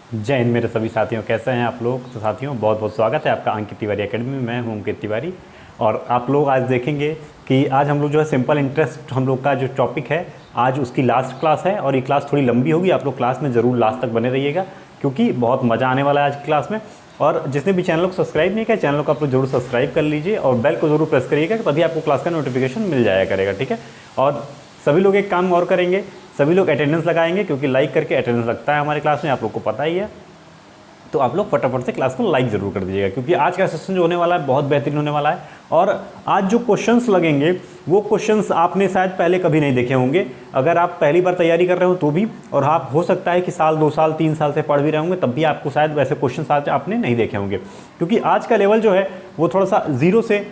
जय हिंद मेरे सभी साथियों, कैसे हैं आप लोग। तो साथियों, बहुत बहुत स्वागत है आपका अंकित तिवारी एकेडमी में। मैं हूं अंकित तिवारी और आप लोग आज देखेंगे कि आज हम लोग जो है सिंपल इंटरेस्ट हम लोग का जो टॉपिक है, आज उसकी लास्ट क्लास है और ये क्लास थोड़ी लंबी होगी। आप लोग क्लास में ज़रूर लास्ट तक बने रहिएगा क्योंकि बहुत मज़ा आने वाला है आज की क्लास में। और जिसने भी चैनल को सब्सक्राइब नहीं किया, चैनल को आप लोग जरूर सब्सक्राइब कर लीजिए और बेल को जरूर प्रेस करिएगा, तभी आपको क्लास का नोटिफिकेशन मिल जाया करेगा। ठीक है। और सभी लोग एक काम और करेंगे, सभी लोग अटेंडेंस लगाएंगे क्योंकि लाइक करके अटेंडेंस लगता है हमारी क्लास में, आप लोग को पता ही है। तो आप लोग फटाफट से क्लास को लाइक ज़रूर कर दीजिएगा क्योंकि आज का सेशन जो होने वाला है बहुत बेहतरीन होने वाला है। और आज जो क्वेश्चंस लगेंगे वो क्वेश्चंस आपने शायद पहले कभी नहीं देखे होंगे। अगर आप पहली बार तैयारी कर रहे हो तो भी, और आप हो सकता है कि साल 2 साल 3 साल से पढ़ भी रहे होंगे तब भी आपको शायद वैसे क्वेश्चंस आज आपने नहीं देखे होंगे, क्योंकि आज का लेवल जो है वो थोड़ा सा जीरो से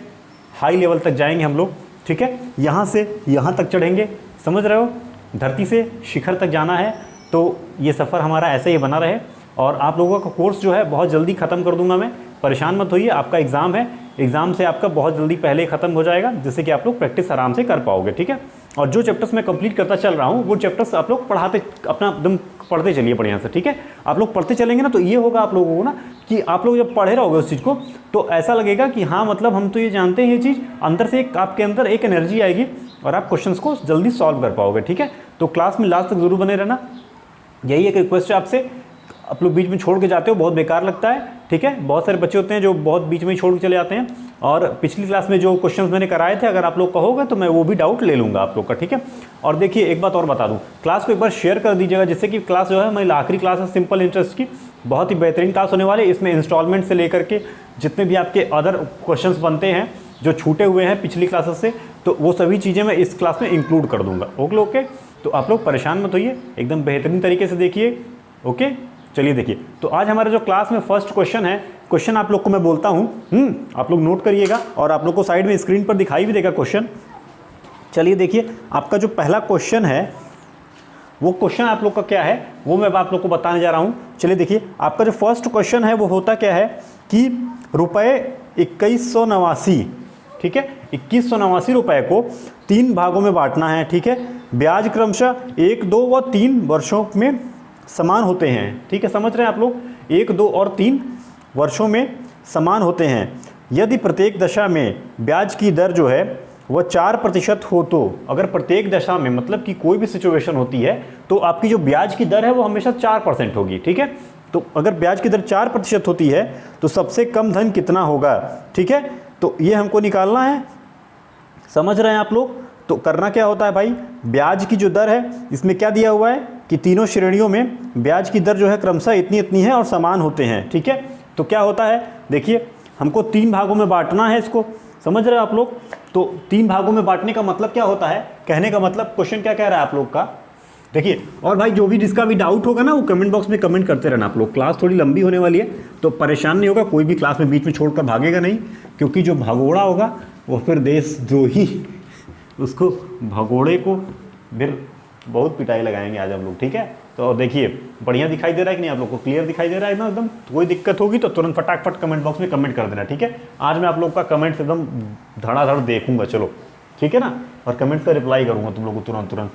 हाई लेवल तक जाएंगे हम लोग। ठीक है, यहाँ से यहाँ तक चढ़ेंगे, समझ रहे हो। धरती से शिखर तक जाना है, तो ये सफ़र हमारा ऐसे ही बना रहे। और आप लोगों का कोर्स जो है बहुत जल्दी ख़त्म कर दूंगा मैं, परेशान मत होइए। आपका एग्ज़ाम है, एग्ज़ाम से आपका बहुत जल्दी पहले ही ख़त्म हो जाएगा, जिससे कि आप लोग प्रैक्टिस आराम से कर पाओगे। ठीक है। और जो चैप्टर्स मैं कंप्लीट करता चल रहा हूँ वो चैप्टर्स आप लोग पढ़ाते अपना एकदम पढ़ते चलिए बढ़िया से। ठीक है, आप लोग पढ़ते चलेंगे ना तो ये होगा आप लोगों को ना कि आप लोग जब पढ़े रहोगे उस चीज़ को तो ऐसा लगेगा कि हाँ मतलब हम तो ये जानते हैं ये चीज़, अंदर से एक आपके अंदर एक एनर्जी आएगी और आप क्वेश्चंस को जल्दी सॉल्व कर पाओगे। ठीक है, तो क्लास में लास्ट तक ज़रूर बने रहना, यही एक रिक्वेस्ट है आपसे। आप लोग बीच में छोड़ के जाते हो, बहुत बेकार लगता है। ठीक है, बहुत सारे बच्चे होते हैं जो बहुत बीच में ही छोड़ के चले जाते हैं। और पिछली क्लास में जो क्वेश्चंस मैंने कराए थे, अगर आप लोग कहोगे तो मैं वो भी डाउट ले लूँगा आप लोग का। ठीक है। और देखिए एक बात और बता दूँ, क्लास को एक बार शेयर कर दीजिएगा, जिससे कि क्लास जो है हमारी आखिरी क्लास है सिंपल इंटरेस्ट की, बहुत ही बेहतरीन क्लास होने वाली है। इसमें इंस्टॉलमेंट से लेकर के जितने भी आपके अदर क्वेश्चंस बनते हैं जो छूटे हुए हैं पिछली क्लासेस से, तो वो सभी चीज़ें मैं इस क्लास में इंक्लूड कर दूँगा। ओके। तो आप लोग परेशान मत होइए, एकदम बेहतरीन तरीके से देखिए। ओके, चलिए देखिए। तो आज हमारे जो क्लास में फर्स्ट क्वेश्चन है, क्वेश्चन आप लोग को मैं बोलता हूँ, आप लोग नोट करिएगा और आप लोग को साइड में स्क्रीन पर दिखाई भी देगा क्वेश्चन। चलिए देखिए, आपका जो पहला क्वेश्चन है वो क्वेश्चन आप लोग का क्या है वो मैं आप लोग को बताने जा रहा हूँ। चलिए देखिए, आपका जो फर्स्ट क्वेश्चन है वो होता क्या है कि रुपये 2189, ठीक है, 2189 रुपये को 3 भागों में बांटना है। ठीक है, ब्याज क्रमशः 1, 2 व 3 वर्षों में समान होते हैं। ठीक है, समझ रहे हैं आप लोग, 1, 2 और 3 वर्षों में समान होते हैं। यदि प्रत्येक दशा में ब्याज की दर जो है वह 4% हो, तो अगर प्रत्येक दशा में मतलब कि कोई भी सिचुएशन होती है तो आपकी जो ब्याज की दर है वो हमेशा 4% होगी। ठीक है, तो अगर ब्याज की दर 4% होती है तो सबसे कम धन कितना होगा। ठीक है, तो ये हमको निकालना है, समझ रहे हैं आप लोग। तो करना क्या होता है भाई, ब्याज की जो दर है इसमें क्या दिया हुआ है कि तीनों श्रेणियों में ब्याज की दर जो है क्रमशः इतनी इतनी है और समान होते हैं। ठीक है, तो क्या होता है देखिए, हमको 3 भागों में बांटना है इसको, समझ रहे हो आप लोग। तो 3 भागों में बांटने का मतलब क्या होता है, कहने का मतलब क्वेश्चन क्या कह रहा है आप लोग का, देखिए। और भाई जो भी जिसका भी डाउट होगा ना वो कमेंट बॉक्स में कमेंट करते रहना आप लोग। क्लास थोड़ी लंबी होने वाली है तो परेशान नहीं होगा, कोई भी क्लास में बीच में छोड़कर भागेगा नहीं, क्योंकि जो भगोड़ा होगा वो फिर देशद्रोही, उसको भगोड़े को फिर बहुत पिटाई लगाएंगे आज हम लोग। ठीक है, तो देखिए बढ़िया दिखाई दे रहा है कि नहीं आप लोग को, क्लियर दिखाई दे रहा है ना एकदम। कोई दिक्कत होगी तो तुरंत फटाफट कमेंट बॉक्स में कमेंट कर देना। ठीक है, आज मैं आप लोग का कमेंट एकदम धड़ाधड़ देखूंगा, चलो ठीक है ना, और कमेंट का रिप्लाई करूंगा तुम लोग को तुरंत।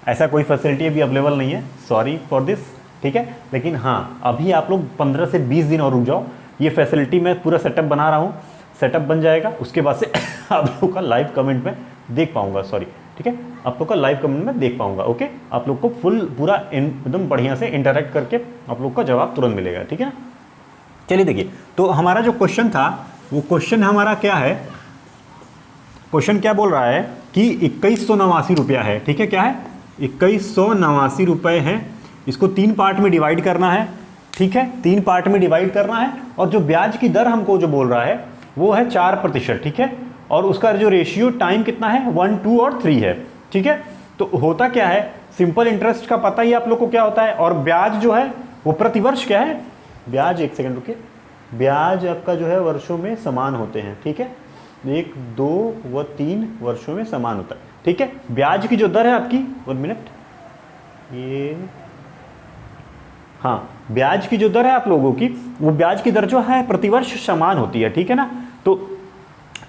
ऐसा कोई फैसिलिटी अभी अवेलेबल नहीं है, सॉरी फॉर दिस। ठीक है, लेकिन हाँ अभी आप लोग 15 से 20 दिन और रुक जाओ, ये फैसिलिटी मैं पूरा सेटअप बना रहा हूँ, सेटअप बन जाएगा, उसके बाद से आप लोग का लाइव कमेंट में देख पाऊंगा, सॉरी। ठीक है, आप लोग का लाइव कमेंट में देख पाऊंगा। ओके, आप लोग को फुल पूरा एकदम बढ़िया से इंटरेक्ट करके आप लोग का जवाब तुरंत मिलेगा। ठीक है, चलिए देखिए, तो हमारा जो क्वेश्चन था वो क्वेश्चन हमारा क्या है, क्वेश्चन क्या बोल रहा है कि 2189 रुपया है। ठीक है, क्या है, 2189 रुपये हैं, इसको 3 पार्ट में डिवाइड करना है। ठीक है, 3 पार्ट में डिवाइड करना है, और जो ब्याज की दर हमको जो बोल रहा है वो है 4%। ठीक है, और उसका जो रेशियो टाइम कितना है, 1, 2 और 3 है। ठीक है, तो होता क्या है, सिंपल इंटरेस्ट का पता ही आप लोग को क्या होता है, और ब्याज जो है वो प्रतिवर्ष क्या है, ब्याज, एक सेकंड रुकिए, ब्याज आपका जो है वर्षों में समान होते हैं। ठीक है, 1, 2 व 3 वर्षों में समान होता है। ठीक है, ब्याज की जो दर है आपकी, 1 मिनट, ये हाँ, ब्याज की जो दर है आप लोगों की, वो ब्याज की दर जो है प्रतिवर्ष समान होती है। ठीक है ना, तो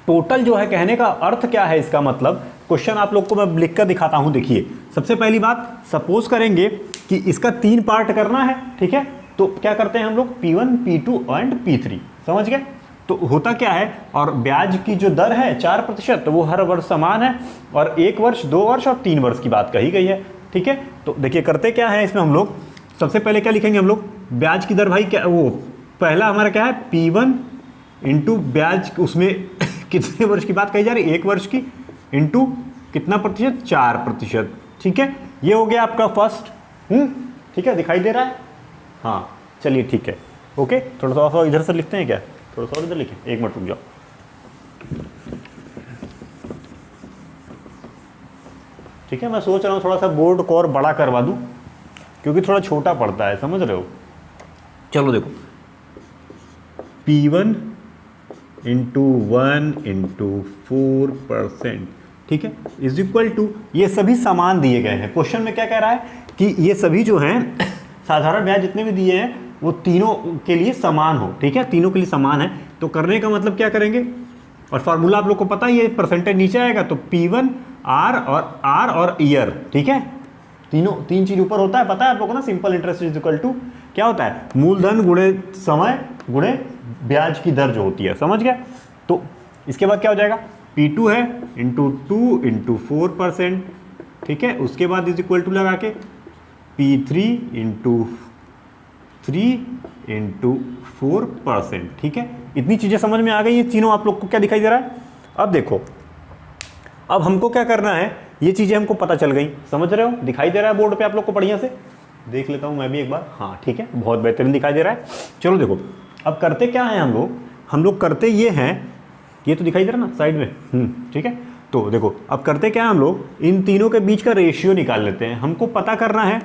टोटल जो है, कहने का अर्थ क्या है इसका मतलब, क्वेश्चन आप लोग को मैं लिख कर दिखाता हूं। देखिए सबसे पहली बात, सपोज करेंगे कि इसका 3 पार्ट करना है। ठीक है, तो क्या करते हैं हम लोग P1 P2 एंड P3, समझ गए। तो होता क्या है, और ब्याज की जो दर है 4%, तो वो हर वर्ष समान है, और 1 वर्ष 2 वर्ष और 3 वर्ष की बात कही गई है, ठीक है। तो देखिए करते क्या है इसमें हम लोग, सबसे पहले क्या लिखेंगे हम लोग, ब्याज की दर भाई क्या, वो पहला हमारा क्या है P1 इंटू ब्याज, उसमें कितने वर्ष की बात कही जा रही है, 1 वर्ष की, इंटू कितना प्रतिशत, 4%, ठीक है। ये हो गया आपका फर्स्ट, ठीक है, दिखाई दे रहा है, हाँ चलिए ठीक है, ओके। थोड़ा सा इधर से लिखते हैं क्या, थोड़ा सा इधर लिखें, 1 मिनट रुक जाओ। ठीक है, मैं सोच रहा हूँ थोड़ा सा बोर्ड को और बड़ा करवा दूँ, क्योंकि थोड़ा छोटा पड़ता है, समझ रहे हो। चलो देखो, P1 इंटू 1 इंटू 4%, ठीक है, इज इक्वल टू, ये सभी समान दिए गए हैं। क्वेश्चन में क्या कह रहा है कि ये सभी जो हैं साधारण ब्याज जितने भी दिए हैं वो तीनों के लिए समान हो, ठीक है, तीनों के लिए समान है। तो करने का मतलब क्या करेंगे, और फार्मूला आप लोग को पता ही है, परसेंटेज नीचे आएगा, तो P1 R और ईयर, ठीक है, तीन चीज ऊपर होता है, पता है आप लोग को ना, simple interest is equal to क्या होता है, मूलधन गुणे समय गुणे ब्याज की दर जो होती है, समझ गया। तो इसके बाद क्या हो जाएगा, P2 है इंटू 2 इंटू 4%, ठीक है, उसके बाद इज इक्वल टू लगा के P3 इंटू 3 इंटू 4%, ठीक है। इतनी चीज़ें समझ में आ गई, ये तीनों आप लोग को क्या दिखाई दे रहा है। अब देखो, अब हमको क्या करना है, ये चीज़ें हमको पता चल गई, समझ रहे हो, दिखाई दे रहा है बोर्ड पे आप लोग को, बढ़िया से देख लेता हूँ मैं भी एक बार, हाँ ठीक है, बहुत बेहतरीन दिखाई दे रहा है। चलो देखो, अब करते क्या है हम लोग करते ये हैं, ये तो दिखाई दे रहा है ना साइड में, ठीक है। तो देखो अब करते क्या है, हम लोग इन तीनों के बीच का रेशियो निकाल लेते हैं। हमको पता करना है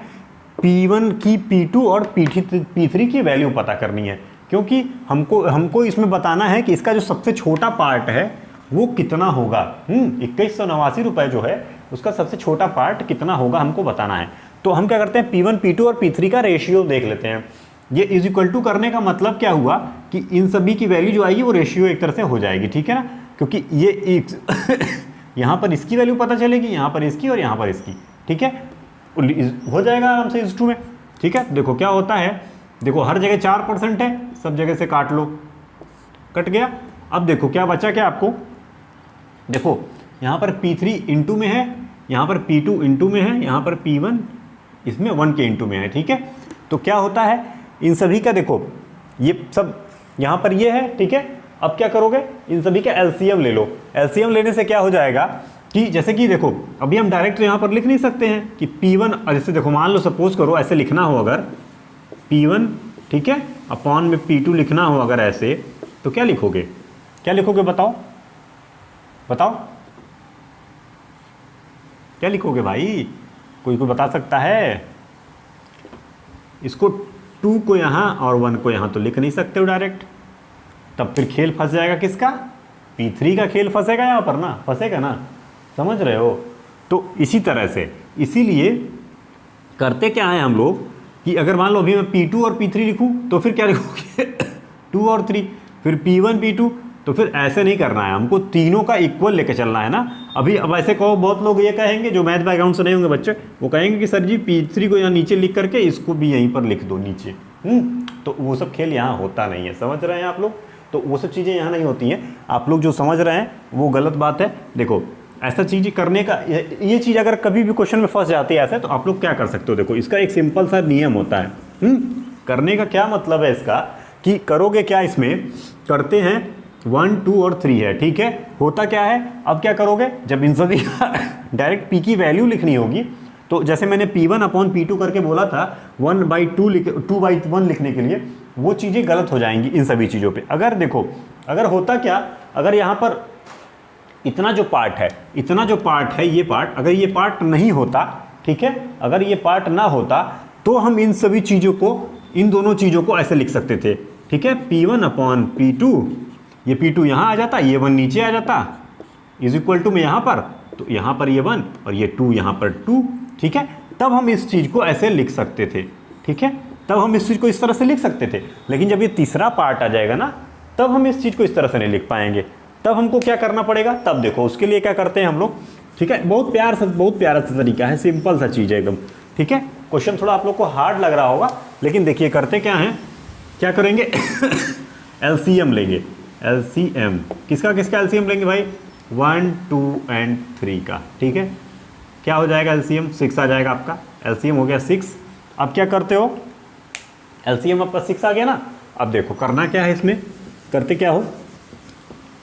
P1 की, P2 और P3 की वैल्यू पता करनी है, क्योंकि हमको इसमें बताना है कि इसका जो सबसे छोटा पार्ट है वो कितना होगा। 2189 रुपये जो है उसका सबसे छोटा पार्ट कितना होगा हमको बताना है। तो हम क्या करते हैं, P1 P2 और P3 का रेशियो देख लेते हैं। ये इज इक्वल टू करने का मतलब क्या हुआ कि इन सभी की वैल्यू जो आएगी वो रेशियो एक तरह से हो जाएगी, ठीक है ना, क्योंकि ये यहाँ पर इसकी वैल्यू पता चलेगी, यहाँ पर इसकी और यहाँ पर इसकी, ठीक है, हो जाएगा आराम से इस टू में, ठीक है। देखो क्या होता है, देखो हर जगह 4% है, सब जगह से काट लो, कट गया। अब देखो क्या बचा, क्या आपको देखो यहाँ पर P3 इंटू में है, यहाँ पर P2 इंटू में है, यहाँ पर P1 इसमें 1 के इंटू में है, ठीक है। तो क्या होता है, इन सभी का देखो ये सब यहाँ पर ये है, ठीक है। अब क्या करोगे, इन सभी का एलसीएम ले लो। एलसीएम लेने से क्या हो जाएगा कि जैसे कि देखो अभी हम डायरेक्ट यहाँ पर लिख नहीं सकते हैं कि P1, जैसे देखो मान लो सपोज करो ऐसे लिखना हो अगर P1, ठीक है, अपॉन में P2 लिखना हो अगर ऐसे, तो क्या लिखोगे, क्या लिखोगे बताओ, बताओ क्या लिखोगे भाई, कोई बता सकता है। इसको 2 को यहाँ और 1 को यहाँ तो लिख नहीं सकते हो डायरेक्ट, तब फिर खेल फंस जाएगा किसका, P3 का खेल फंसेगा यहाँ पर ना, फंसेगा ना, समझ रहे हो। तो इसी तरह से, इसीलिए करते क्या है हम लोग कि अगर मान लो अभी मैं P2 और P3 लिखूँ तो फिर क्या लिखोगे 2 और 3, फिर P1 P2, तो फिर ऐसे नहीं करना है, हमको तीनों का इक्वल लेके चलना है ना। अभी अब ऐसे कहो, बहुत लोग ये कहेंगे जो मैथ बैकग्राउंड से नहीं होंगे बच्चे, वो कहेंगे कि सर जी P3 को यहाँ नीचे लिख करके इसको भी यहीं पर लिख दो नीचे, तो वो सब खेल यहाँ होता नहीं है, समझ रहे हैं आप लोग। तो वो सब चीज़ें यहाँ नहीं होती हैं, आप लोग जो समझ रहे हैं वो गलत बात है। देखो ऐसा चीज़ करने का, ये चीज़ अगर कभी भी क्वेश्चन में फंस जाती है ऐसे, तो आप लोग क्या कर सकते हो, देखो इसका एक सिंपल सा नियम होता है। करने का क्या मतलब है इसका, कि करोगे क्या, इसमें करते हैं 1 2 और 3 है, ठीक है। होता क्या है, अब क्या करोगे, जब इन सभी डायरेक्ट P की वैल्यू लिखनी होगी, तो जैसे मैंने P1 अपॉन P2 करके बोला था 1/2 लिखने के लिए, वो चीज़ें गलत हो जाएंगी इन सभी चीज़ों पे। अगर देखो, अगर होता क्या, अगर यहाँ पर इतना जो पार्ट है ये पार्ट, अगर ये पार्ट नहीं होता, ठीक है, अगर ये पार्ट ना होता तो हम इन सभी चीज़ों को, इन दोनों चीज़ों को ऐसे लिख सकते थे, ठीक है। P1 अपॉन P2, ये P2 यहाँ आ जाता, ये 1 नीचे आ जाता, इज इक्वल टू में यहाँ पर, तो यहाँ पर ये 1 और ये 2 यहाँ पर 2, ठीक है। तब हम इस चीज़ को ऐसे लिख सकते थे, ठीक है, तब हम इस चीज़ को इस तरह से लिख सकते थे। लेकिन जब ये तीसरा पार्ट आ जाएगा ना, तब हम इस चीज़ को इस तरह से नहीं लिख पाएंगे, तब हमको क्या करना पड़ेगा। तब देखो उसके लिए क्या करते हैं हम लोग, ठीक है, बहुत प्यारा सा तरीका है, सिंपल सा चीज़ है एकदम, ठीक है। क्वेश्चन थोड़ा आप लोग को हार्ड लग रहा होगा, लेकिन देखिए करते क्या हैं, क्या करेंगे एलसीएम लेंगे। एलसीएम किसका किसका एलसीएम लेंगे भाई? 1, 2 एंड 3 का। ठीक है, क्या हो जाएगा एलसीएम? 6 आ जाएगा आपका। एलसीएम हो गया 6। अब क्या करते हो, एलसीएम आपका 6 आ गया ना। अब देखो करना क्या है इसमें, करते क्या हो,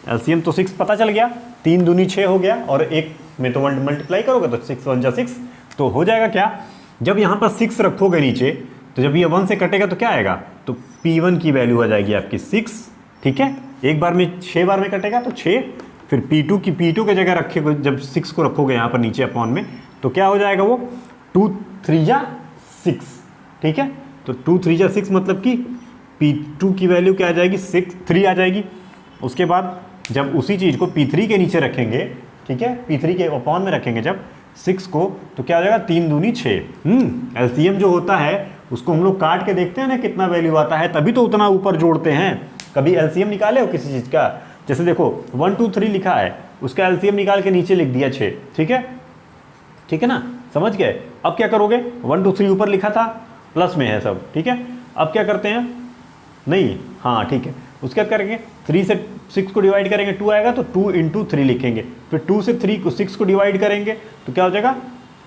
एलसीएम तो 6 पता चल गया, 3 दूनी 6 हो गया, और एक में तो मल्टीप्लाई करोगे तो 6 1 जा 6, तो हो जाएगा क्या, जब यहाँ पर 6 रखोगे नीचे तो जब ये 1 से कटेगा तो क्या आएगा, तो P1 की वैल्यू आ जाएगी आपकी 6। ठीक है, एक बार में 6 बार में कटेगा तो 6, फिर P2 की जगह रखे, जब 6 को रखोगे यहाँ पर नीचे अपॉन में तो क्या हो जाएगा वो 2 3 जा 6। ठीक है, तो 2 3 जा 6 मतलब कि P2 की वैल्यू क्या आ जाएगी, 3 आ जाएगी। उसके बाद जब उसी चीज़ को P3 के नीचे रखेंगे, ठीक है, P3 के अपॉन में रखेंगे जब 6 को, तो क्या हो जाएगा 3 दूनी 6। एलसीएम जो होता है उसको हम लोग काट के देखते हैं ना कितना वैल्यू आता है, तभी तो उतना ऊपर जोड़ते हैं। कभी एलसीएम निकाले हो किसी चीज़ का? जैसे देखो 1 2 3 लिखा है, उसका एलसीएम निकाल के नीचे लिख दिया 6। ठीक है, ठीक है ना, समझ गए। अब क्या करोगे, 1 2 3 ऊपर लिखा था, प्लस में है सब। ठीक है, अब क्या करते हैं, नहीं, हाँ ठीक है, उसके बाद करेंगे 3 से 6 को डिवाइड करेंगे 2 आएगा, तो 2 × 3 लिखेंगे। फिर 2 से 6 को डिवाइड करेंगे तो क्या हो जाएगा,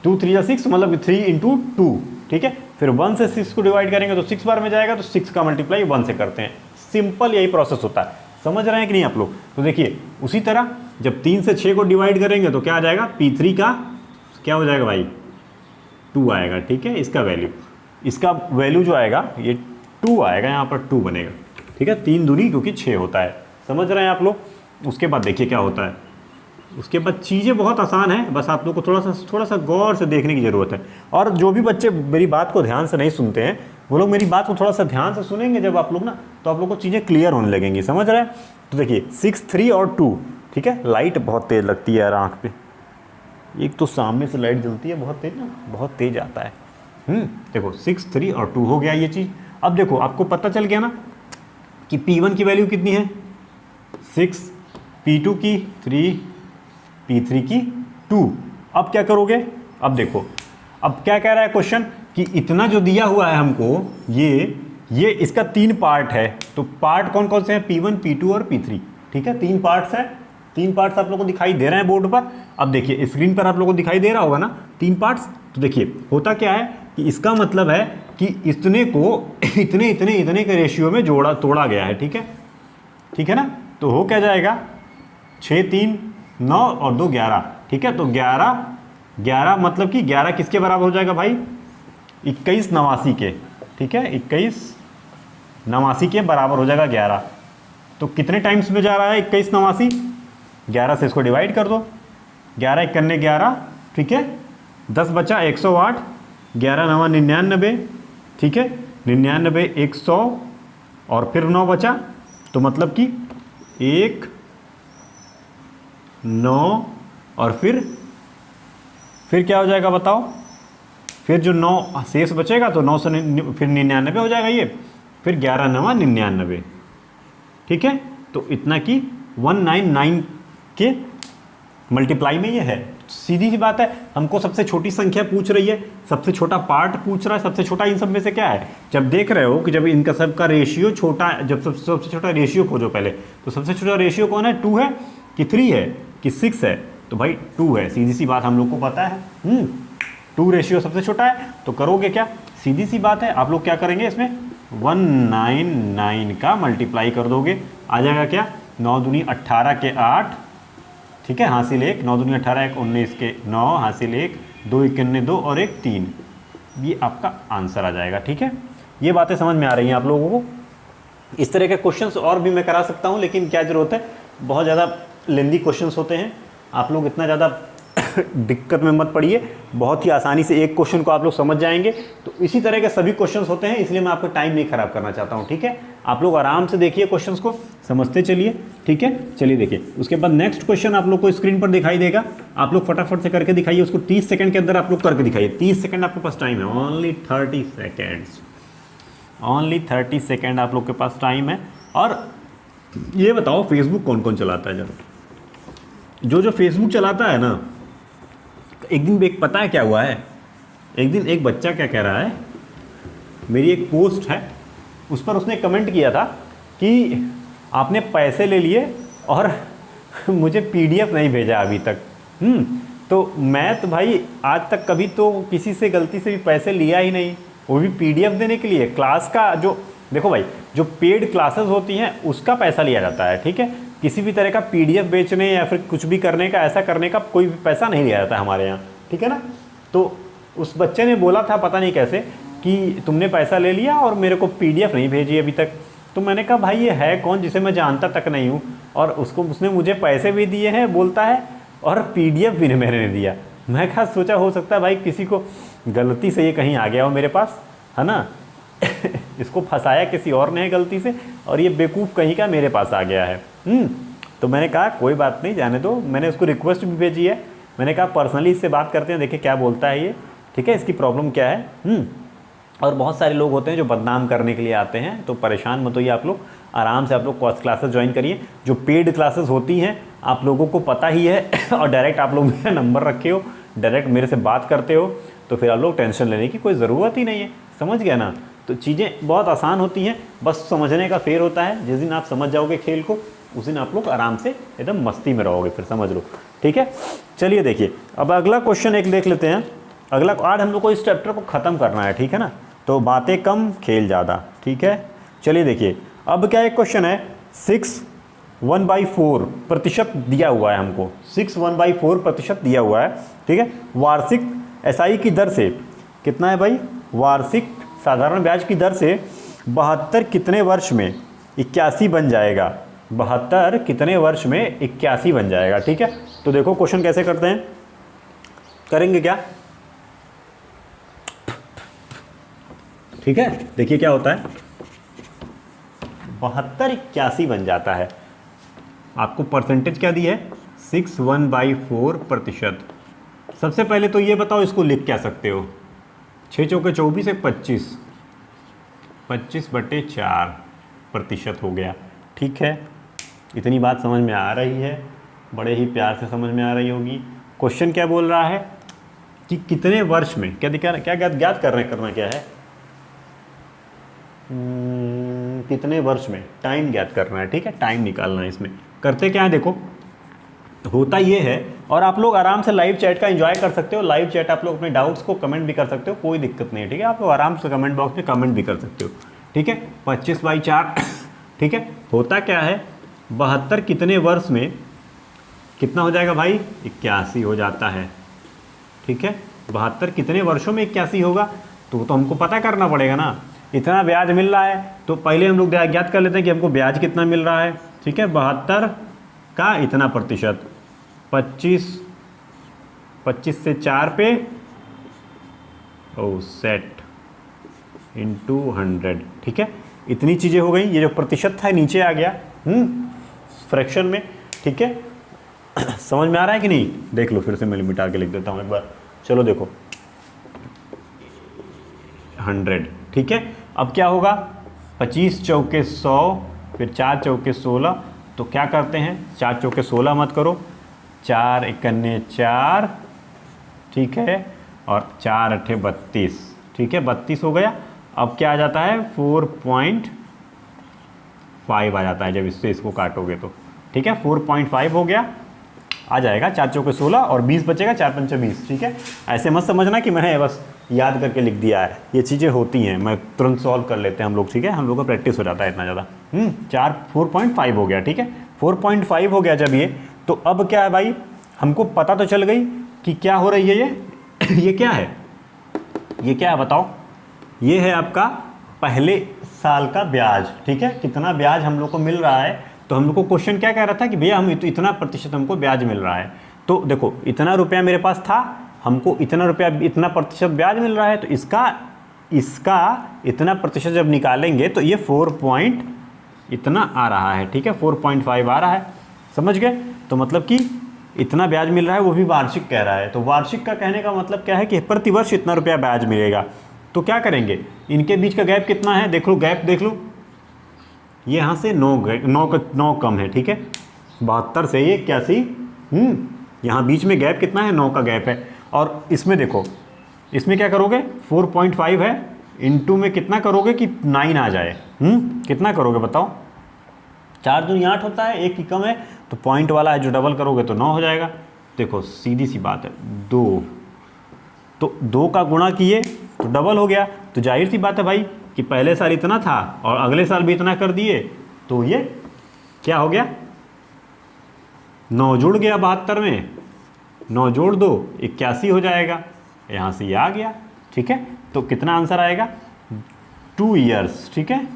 2 3 या 6 मतलब 3 × 2। ठीक है, फिर 1 से 6 को डिवाइड करेंगे तो 6 बार में जाएगा, तो 6 का मल्टीप्लाई 1 से करते हैं। सिंपल यही प्रोसेस होता है, समझ रहे हैं कि नहीं आप लोग? तो देखिए उसी तरह जब 3 से 6 को डिवाइड करेंगे तो क्या आ जाएगा, P3 का क्या हो जाएगा भाई, 2 आएगा। ठीक है, इसका वैल्यू जो आएगा ये 2 आएगा, यहाँ पर 2 बनेगा। ठीक है, 3 दूनी क्योंकि 6 होता है, समझ रहे हैं आप लोग। उसके बाद देखिए क्या होता है, उसके बाद चीज़ें बहुत आसान है, बस आप लोग को थोड़ा सा गौर से देखने की ज़रूरत है। और जो भी बच्चे मेरी बात को ध्यान से नहीं सुनते हैं, वो लोग मेरी बात को थोड़ा सा ध्यान से सुनेंगे जब आप लोग ना, तो आप लोग को चीज़ें क्लियर होने लगेंगी, समझ रहे हैं। तो देखिए 6 3 और 2। ठीक है, लाइट बहुत तेज़ लगती है यार आँख पे, एक तो सामने से लाइट जलती है बहुत तेज़ ना, बहुत तेज़ आता है। देखो 6 3 और 2 हो गया ये चीज़। अब देखो आपको पता चल गया ना कि P1 की वैल्यू कितनी है 6, P2 की 3, P3 की 2। अब क्या करोगे, अब देखो अब क्या कह रहा है क्वेश्चन, कि इतना जो दिया हुआ है हमको, ये इसका 3 पार्ट है। तो पार्ट कौन कौन से हैं, P1 P2 और P3। ठीक है, 3 पार्ट्स हैं, 3 पार्ट्स आप लोगों को दिखाई दे रहे हैं बोर्ड पर। अब देखिए स्क्रीन पर आप लोगों को दिखाई दे रहा होगा ना 3 पार्ट्स। तो देखिए होता क्या है कि इसका मतलब है कि इतने को इतने के रेशियो में तोड़ा गया है। ठीक है ना, तो हो क्या जाएगा 6 3 9 और 2 11। ठीक है, तो 11 मतलब कि 11 किसके बराबर हो जाएगा भाई, 21 89 के। ठीक है, 21 89 के बराबर हो जाएगा 11। तो कितने टाइम्स में जा रहा है 21 89, 11 से इसको डिवाइड कर दो, 11 1 करने 11। ठीक है, 10 बचा 108, 11 9 99। ठीक है, 99 100 और फिर 9 बचा, तो मतलब कि 1 9 और फिर क्या हो जाएगा बताओ, फिर जो 9 शेष बचेगा तो 9 से फिर 99 हो जाएगा ये, फिर 11 9 99। ठीक है, तो इतना कि 199 के मल्टीप्लाई में ये है। सीधी सी बात है, हमको सबसे छोटी संख्या पूछ रही है, सबसे छोटा पार्ट पूछ रहा है, सबसे छोटा इन सब में से क्या है। जब देख रहे हो कि जब इनका सबका रेशियो छोटा, जब सबसे छोटा रेशियो खोजो पहले, तो सबसे छोटा रेशियो कौन है, 2 है कि 3 है कि 6 है, तो भाई 2 है। सीधी सी बात हम लोग को पता है, 2 रेशियो सबसे छोटा है। तो करोगे क्या, सीधी सी बात है, आप लोग क्या करेंगे, इसमें 199 का मल्टीप्लाई कर दोगे, आ जाएगा क्या, 9 दूनी 18 के 8। ठीक है, हासिल 1, 9 दूनी 18 1 19 के 9, हासिल 1, 2 1 2 और 1 3। ये आपका आंसर आ जाएगा। ठीक है, ये बातें समझ में आ रही हैं आप लोगों को। इस तरह के क्वेश्चंस और भी मैं करा सकता हूँ, लेकिन क्या ज़रूरत है, बहुत ज़्यादा लेंदी क्वेश्चंस होते हैं, आप लोग इतना ज़्यादा दिक्कत में मत पड़िए, बहुत ही आसानी से एक क्वेश्चन को आप लोग समझ जाएंगे। तो इसी तरह के सभी क्वेश्चंस होते हैं, इसलिए मैं आपका टाइम नहीं खराब करना चाहता हूँ। ठीक है, आप लोग आराम से देखिए क्वेश्चंस को, समझते चलिए। ठीक है, चलिए देखिए, उसके बाद नेक्स्ट क्वेश्चन आप लोग को स्क्रीन पर दिखाई देगा, आप लोग फटाफट से करके दिखाइए उसको, 30 सेकंड के अंदर आप लोग करके दिखाइए। 30 सेकंड आपके पास टाइम है, ओनली 30 सेकेंड्स, ओनली 30 सेकेंड आप लोग के पास टाइम है। और ये बताओ फेसबुक कौन कौन चलाता है, जब जो फेसबुक चलाता है ना, एक दिन एक पता है क्या हुआ है, एक दिन एक बच्चा क्या कह रहा है मेरी एक पोस्ट है उस पर उसने कमेंट किया था कि आपने पैसे ले लिए और मुझे PDF नहीं भेजा अभी तक। तो मैं तो भाई आज तक कभी तो किसी से गलती से भी पैसे लिया ही नहीं, वो भी PDF देने के लिए। क्लास का जो देखो भाई, जो पेड क्लासेस होती हैं उसका पैसा लिया जाता है, ठीक है। किसी भी तरह का PDF बेचने या फिर कुछ भी करने का, ऐसा करने का कोई भी पैसा नहीं लिया जाता है हमारे यहाँ, ठीक है ना। तो उस बच्चे ने बोला था पता नहीं कैसे कि तुमने पैसा ले लिया और मेरे को PDF नहीं भेजी अभी तक। तो मैंने कहा भाई ये है कौन जिसे मैं जानता तक नहीं हूँ, और उसने मुझे पैसे भी दिए हैं बोलता है, और PDF भी मैंने नहीं दिया। मैं कहा सोचा हो सकता है भाई किसी को गलती से ये कहीं आ गया हो मेरे पास, है ना। इसको फंसाया किसी और ने गलती से, और ये बेवकूफ़ कहीं का मेरे पास आ गया है। तो मैंने कहा कोई बात नहीं, जाने दो। मैंने उसको रिक्वेस्ट भी भेजी है, मैंने कहा पर्सनली इससे बात करते हैं, देखिए क्या बोलता है ये, ठीक है, इसकी प्रॉब्लम क्या है। और बहुत सारे लोग होते हैं जो बदनाम करने के लिए आते हैं, तो परेशान मत होइए आप लोग, आराम से आप लोग क्लासेस ज्वाइन करिए। जो पेड क्लासेस होती हैं आप लोगों को पता ही है, और डायरेक्ट आप लोग मेरा नंबर रखे हो, डायरेक्ट मेरे से बात करते हो, तो फिर आप लोग टेंशन लेने की कोई ज़रूरत ही नहीं है, समझ गया ना। तो चीज़ें बहुत आसान होती हैं, बस समझने का फेर होता है। जिस दिन आप समझ जाओगे खेल को, उस दिन आप लोग आराम से एकदम मस्ती में रहोगे, फिर समझ लो, ठीक है। चलिए देखिए, अब अगला क्वेश्चन एक देख लेते हैं। अगला आज हम लोग को इस चैप्टर को ख़त्म करना है, ठीक है ना। तो बातें कम खेल ज़्यादा, ठीक है। चलिए देखिए, अब क्या एक क्वेश्चन है, 6/1/4% दिया हुआ है हमको, 6/1/4% दिया हुआ है, ठीक है। वार्षिक SI की दर से कितना है भाई, वार्षिक साधारण ब्याज की दर से 72 कितने वर्ष में 81 बन जाएगा, 72 कितने वर्ष में 81 बन जाएगा, ठीक है। तो देखो क्वेश्चन कैसे करते हैं, करेंगे क्या, ठीक है। देखिए क्या होता है, 72 81 बन जाता है। आपको परसेंटेज क्या दी है, 6/1/4%। सबसे पहले तो ये बताओ इसको लिख क्या सकते हो, 6 चौके 24 एक 25, 25/4% हो गया, ठीक है। इतनी बात समझ में आ रही है, बड़े ही प्यार से समझ में आ रही होगी। क्वेश्चन क्या बोल रहा है कि कितने वर्ष में, क्या ज्ञात करना क्या है, कितने वर्ष में, टाइम ज्ञात करना है, ठीक है, टाइम निकालना है। इसमें करते क्या है, देखो होता ये है, और आप लोग आराम से लाइव चैट का एंजॉय कर सकते हो। लाइव चैट आप लोग अपने डाउट्स को कमेंट भी कर सकते हो, कोई दिक्कत नहीं है, ठीक है। आप लोग आराम से कमेंट बॉक्स में कमेंट भी कर सकते हो, ठीक है। 25/4, ठीक है। होता क्या है, 72 कितने वर्ष में कितना हो जाएगा भाई, 81 हो जाता है, ठीक है। 72 कितने वर्षों में 81 होगा, तो हमको पता करना पड़ेगा ना। इतना ब्याज मिल रहा है, तो पहले हम लोग ज्ञात कर लेते हैं कि हमको ब्याज कितना मिल रहा है, ठीक है। 72 का इतना प्रतिशत, 25 से 4 पे सेट इंटू 100, ठीक है। इतनी चीज़ें हो गई, ये जो प्रतिशत था नीचे आ गया फ्रैक्शन में, ठीक है। समझ में आ रहा है कि नहीं, देख लो, फिर से मैं मिटा के लिख देता हूँ एक बार, चलो देखो 100, ठीक है। अब क्या होगा, 25 चौके 100, फिर 4 चौके 16, तो क्या करते हैं, 4 चौके 16 मत करो, 4 एकन्ने 4, ठीक है, और 4 अट्ठे 32, ठीक है, 32 हो गया। अब क्या आ जाता है, 4.5 आ जाता है जब इससे इसको काटोगे तो, ठीक है। 4.5 हो गया, आ जाएगा 4 चौके 16 और 20 बचेगा, 4 पंचे 20, ठीक है। ऐसे मत समझना कि मैंने बस याद करके लिख दिया है, ये चीज़ें होती हैं, मैं तुरंत सॉल्व कर लेते हैं हम लोग, ठीक है। हम लोग का प्रैक्टिस हो जाता है इतना ज़्यादा। 4.5 हो गया, ठीक है। 4.5 हो गया जब ये, तो अब क्या है भाई, हमको पता तो चल गई कि क्या हो रही है ये क्या है, ये क्या है बताओ, ये है आपका पहले साल का ब्याज, ठीक है। कितना ब्याज हम लोग को मिल रहा है, तो हम लोग को क्वेश्चन क्या कह रहा था कि भैया हम इतना प्रतिशत हमको ब्याज मिल रहा है। तो देखो इतना रुपया मेरे पास था, हमको इतना रुपया, इतना प्रतिशत ब्याज मिल रहा है, तो इसका इतना प्रतिशत जब निकालेंगे तो ये 4 इतना आ रहा है, ठीक है, 4.5 आ रहा है, समझ गए। तो मतलब कि इतना ब्याज मिल रहा है, वो भी वार्षिक कह रहा है। तो वार्षिक का कहने का मतलब क्या है कि प्रतिवर्ष इतना रुपया ब्याज मिलेगा। तो क्या करेंगे, इनके बीच का गैप कितना है, देख लो, गैप देख लो, ये यहाँ से 9 कम है, ठीक है। 72 से ये 81, यहाँ बीच में गैप कितना है, 9 का गैप है। और इसमें देखो, इसमें क्या करोगे, 4.5 है, इंटू में कितना करोगे कि 9 आ जाए? कितना करोगे बताओ? 4 दूनी 8 होता है, एक ही कम है, तो पॉइंट वाला है जो डबल करोगे तो 9 हो जाएगा। देखो सीधी सी बात है, 2 तो 2 का गुणा किए तो डबल हो गया। तो जाहिर सी बात है भाई कि पहले साल इतना था और अगले साल भी इतना कर दिए, तो ये क्या हो गया? 9 जुड़ गया 72 में, 9 जोड़ 2 81 हो जाएगा। यहाँ से ये आ गया, ठीक है। तो कितना आंसर आएगा? 2 ईयर्स, ठीक है।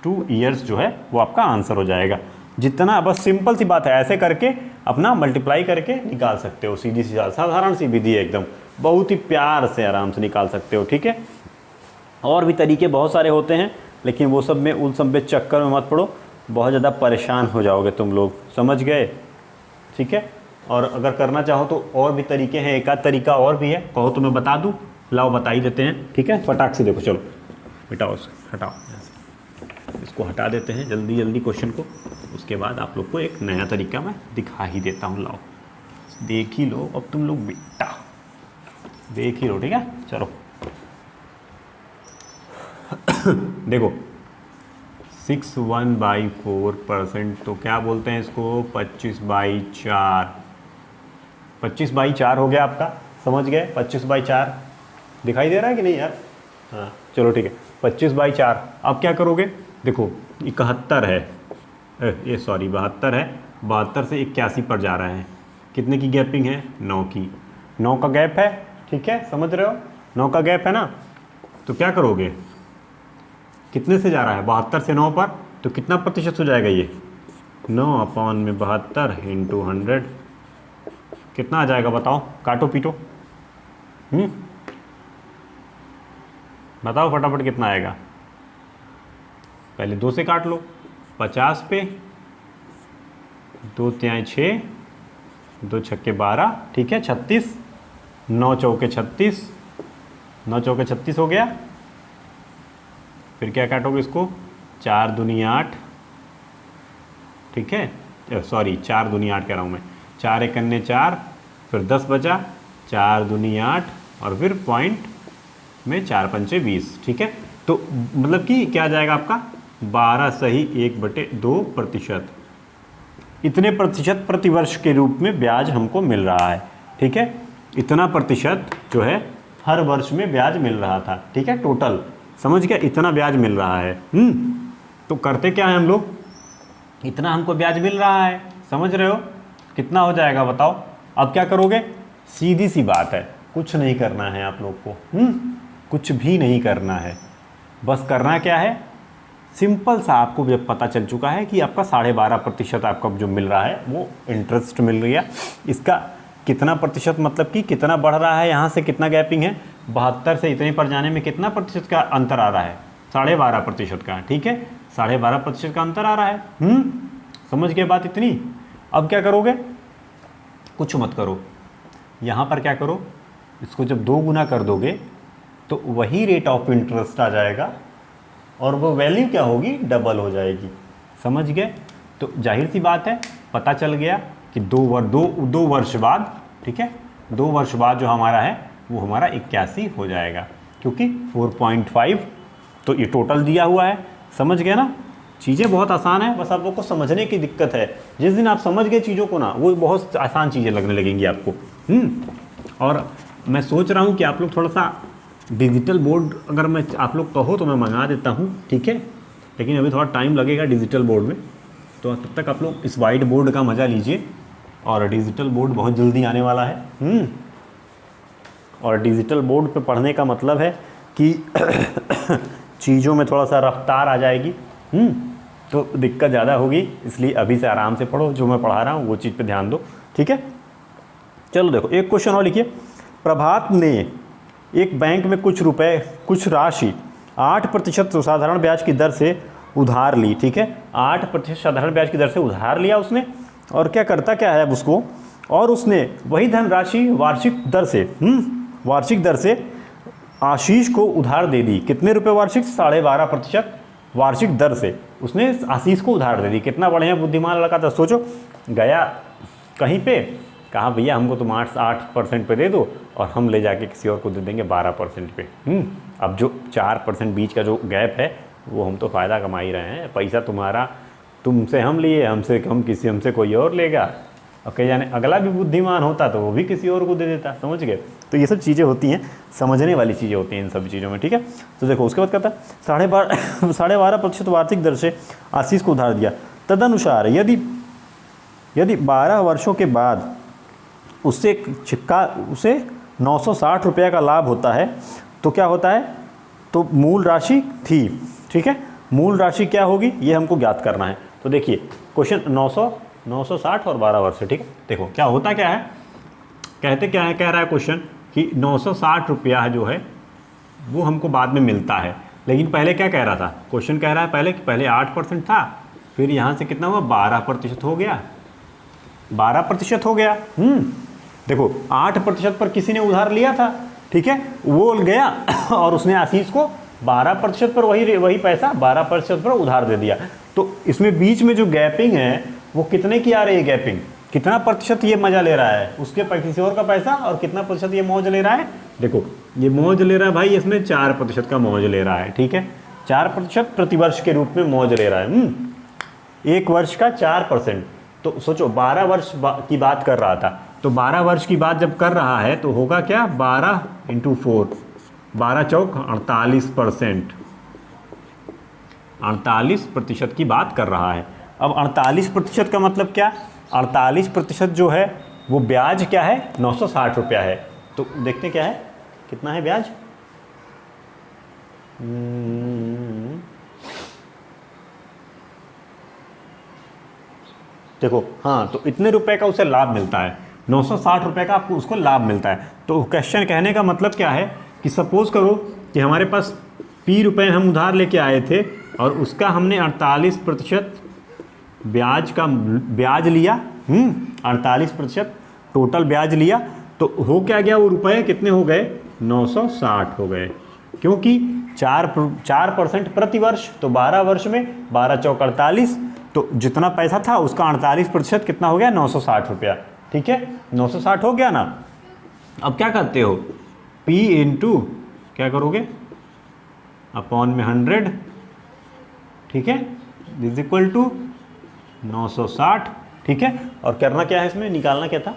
2 ईयर्स जो है वो आपका आंसर हो जाएगा। जितना, बस सिंपल सी बात है, ऐसे करके अपना मल्टीप्लाई करके निकाल सकते हो। सीधी सी साधारण सी विधि है एकदम, बहुत ही प्यार से आराम से निकाल सकते हो, ठीक है। और भी तरीके बहुत सारे होते हैं, लेकिन वो सब में उन सब में चक्कर में मत पड़ो, बहुत ज़्यादा परेशान हो जाओगे तुम लोग, समझ गए, ठीक है। और अगर करना चाहो तो और भी तरीके हैं, एक आध तरीका और भी है, कहो तो मैं बता दूँ? लाओ बता ही देते हैं, ठीक है। फटाक से देखो, चलो मिटाओ इसको, हटाओ, इसको हटा देते हैं जल्दी जल्दी क्वेश्चन को। उसके बाद आप लोग को एक नया तरीका मैं दिखा ही देता हूँ। लाओ देख ही लो अब तुम लोग, बेटा देख ही लो, ठीक है। चलो देखो 61/4% तो क्या बोलते हैं इसको? 25/4। 25/4 हो गया आपका, समझ गए? 25/4 दिखाई दे रहा है कि नहीं यार? हाँ चलो ठीक है, 25/4। अब क्या करोगे? देखो 71 है, ये सॉरी 72 है, 72 से 81 पर जा रहा है। कितने की गैपिंग है? 9 की। 9 का गैप है, ठीक है, समझ रहे हो? 9 का गैप है ना, तो क्या करोगे? कितने से जा रहा है? 72 से 9 पर, तो कितना प्रतिशत हो जाएगा ये? 9/72 इंटू 100 कितना आ जाएगा बताओ? काटो पीटो, बताओ फटाफट कितना आएगा? पहले 2 से काट लो। 50 पे 2 तिहाई 6, 2 छक्के 12, ठीक है, 36, 9 चौके 36, 9 चौके 36 हो गया। फिर क्या काटोगे इसको? 4 दूनी 8, ठीक है, सॉरी 4 दूनी 8 कह रहा हूँ मैं, 4 एकन्ने 4, फिर 10 बचा, 4 दूनी 8 और फिर पॉइंट में 4 पंचे 20, ठीक है। तो मतलब कि क्या आ जाएगा आपका? 12 सही 1/2%। इतने प्रतिशत प्रतिवर्ष के रूप में ब्याज हमको मिल रहा है, ठीक है। इतना प्रतिशत जो है हर वर्ष में ब्याज मिल रहा था, ठीक है, टोटल, समझ गया? इतना ब्याज मिल रहा है। तो करते क्या है हम लोग? इतना हमको ब्याज मिल रहा है, समझ रहे हो? कितना हो जाएगा बताओ? अब क्या करोगे? सीधी सी बात है, कुछ नहीं करना है आप लोग को, कुछ भी नहीं करना है। बस करना क्या है? सिंपल सा, आपको जब पता चल चुका है कि आपका 12.5% आपका जो मिल रहा है वो इंटरेस्ट मिल गया। इसका कितना प्रतिशत, मतलब कि कितना बढ़ रहा है, यहाँ से कितना गैपिंग है? 72 से इतने पर जाने में कितना प्रतिशत का अंतर आ रहा है? 12.5% का, ठीक है, 12.5% का अंतर आ रहा है। समझ गए बात इतनी? अब क्या करोगे? कुछ मत करो, यहाँ पर क्या करो, इसको जब 2 गुना कर दोगे तो वही रेट ऑफ इंटरेस्ट आ जाएगा और वो वैल्यू क्या होगी? डबल हो जाएगी, समझ गए? तो जाहिर सी बात है, पता चल गया कि 2 वर्ष बाद, ठीक है, 2 वर्ष बाद जो हमारा है वो हमारा 81 हो जाएगा, क्योंकि 4.5 तो ये टोटल दिया हुआ है, समझ गए ना? चीज़ें बहुत आसान है, बस आप लोग को समझने की दिक्कत है। जिस दिन आप समझ गए चीज़ों को ना, वो बहुत आसान चीज़ें लगने लगेंगी आपको। और मैं सोच रहा हूँ कि आप लोग थोड़ा सा डिजिटल बोर्ड, अगर मैं आप लोग कहो तो मैं मंगा देता हूँ, ठीक है, लेकिन अभी थोड़ा टाइम लगेगा डिजिटल बोर्ड में, तो तब तक आप लोग इस वाइट बोर्ड का मज़ा लीजिए। और डिजिटल बोर्ड बहुत जल्दी आने वाला है। और डिजिटल बोर्ड पे पढ़ने का मतलब है कि चीज़ों में थोड़ा सा रफ्तार आ जाएगी, तो दिक्कत ज़्यादा होगी, इसलिए अभी से आराम से पढ़ो, जो मैं पढ़ा रहा हूँ वो चीज़ पे ध्यान दो, ठीक है। चलो देखो एक क्वेश्चन और लिखिए। प्रभात ने एक बैंक में कुछ राशि 8% साधारण ब्याज की दर से उधार ली, ठीक है, 8% साधारण ब्याज की दर से उधार लिया उसने, और क्या करता क्या है उसको, और उसने वही धनराशि वार्षिक दर से आशीष को उधार दे दी। कितने रुपए वार्षिक? 12.5% वार्षिक दर से उसने आशीष को उधार दे दी। कितना बढ़िया बुद्धिमान लड़का था, सोचो, गया कहीं पे कहा भैया हमको तुम 8% पे दे दो और हम ले जाके किसी और को दे देंगे 12% पे। अब जो 4% बीच का जो गैप है वो हम तो फ़ायदा कमा ही रहे हैं। पैसा तुम्हारा, तुमसे हम लिए, हमसे कोई और लेगा, और कहीं जाने अगला भी बुद्धिमान होता तो वो भी किसी और को दे देता, समझ गए। तो ये सब चीज़ें होती हैं, समझने वाली चीज़ें होती हैं इन सब चीज़ों में, ठीक है। तो देखो उसके बाद कहता है 12.5% वार्षिक दर से आशीष को उधार दिया। तदनुसार यदि 12 वर्षों के बाद उसे 960 रुपये का लाभ होता है तो क्या होता है, तो मूल राशि थी, ठीक है। मूल राशि क्या होगी ये हमको ज्ञात करना है। तो देखिए क्वेश्चन 960 और 12 वर्ष, ठीक है। देखो क्या होता क्या है, कहते क्या है, कह रहा है क्वेश्चन कि 960 रुपया जो है वो हमको बाद में मिलता है, लेकिन पहले क्या कह रहा था, क्वेश्चन कह रहा है पहले 8% था, फिर यहाँ से कितना हुआ 12% हो गया, 12% हो गया। देखो 8% पर किसी ने उधार लिया था, ठीक है, वो गया और उसने आशीष को 12% पर वही पैसा 12% पर उधार दे दिया। तो इसमें बीच में जो गैपिंग है वो कितने की आ रही है, गैपिंग कितना प्रतिशत ये मजा ले रहा है उसके किसी और का पैसा, और कितना प्रतिशत ये मौज ले रहा है। देखो ये मौज ले रहा है भाई, इसमें 4% का मौज ले रहा है, ठीक है। 4% प्रतिवर्ष के रूप में मौज ले रहा है। एक वर्ष का 4%, तो सोचो 12 वर्ष की बात कर रहा था, तो 12 वर्ष की बात जब कर रहा है तो होगा क्या, 12 × 4, 12 चौक 48%, 48% की बात कर रहा है। अब 48% का मतलब क्या, 48% जो है वो ब्याज क्या है, 960 रुपया है। तो देखते क्या है, कितना है ब्याज, देखो हाँ, तो इतने रुपए का उसे लाभ मिलता है, 960 रुपये का आपको उसको लाभ मिलता है। तो क्वेश्चन कहने का मतलब क्या है कि सपोज करो कि हमारे पास P रुपये हम उधार लेके आए थे और उसका हमने 48% ब्याज लिया, 48% टोटल ब्याज लिया, तो हो क्या गया, वो रुपए कितने हो गए, 960 हो गए, क्योंकि 4% प्रति वर्ष, तो 12 वर्ष में 12 चौक 48, तो जितना पैसा था उसका 48% कितना हो गया, 960 रुपया, ठीक है। 960 हो गया ना। अब क्या करते हो, P इंटू क्या करोगे, अपॉन में 100, ठीक है, इज इक्वल टू 960, ठीक है। और करना क्या है इसमें, निकालना क्या था,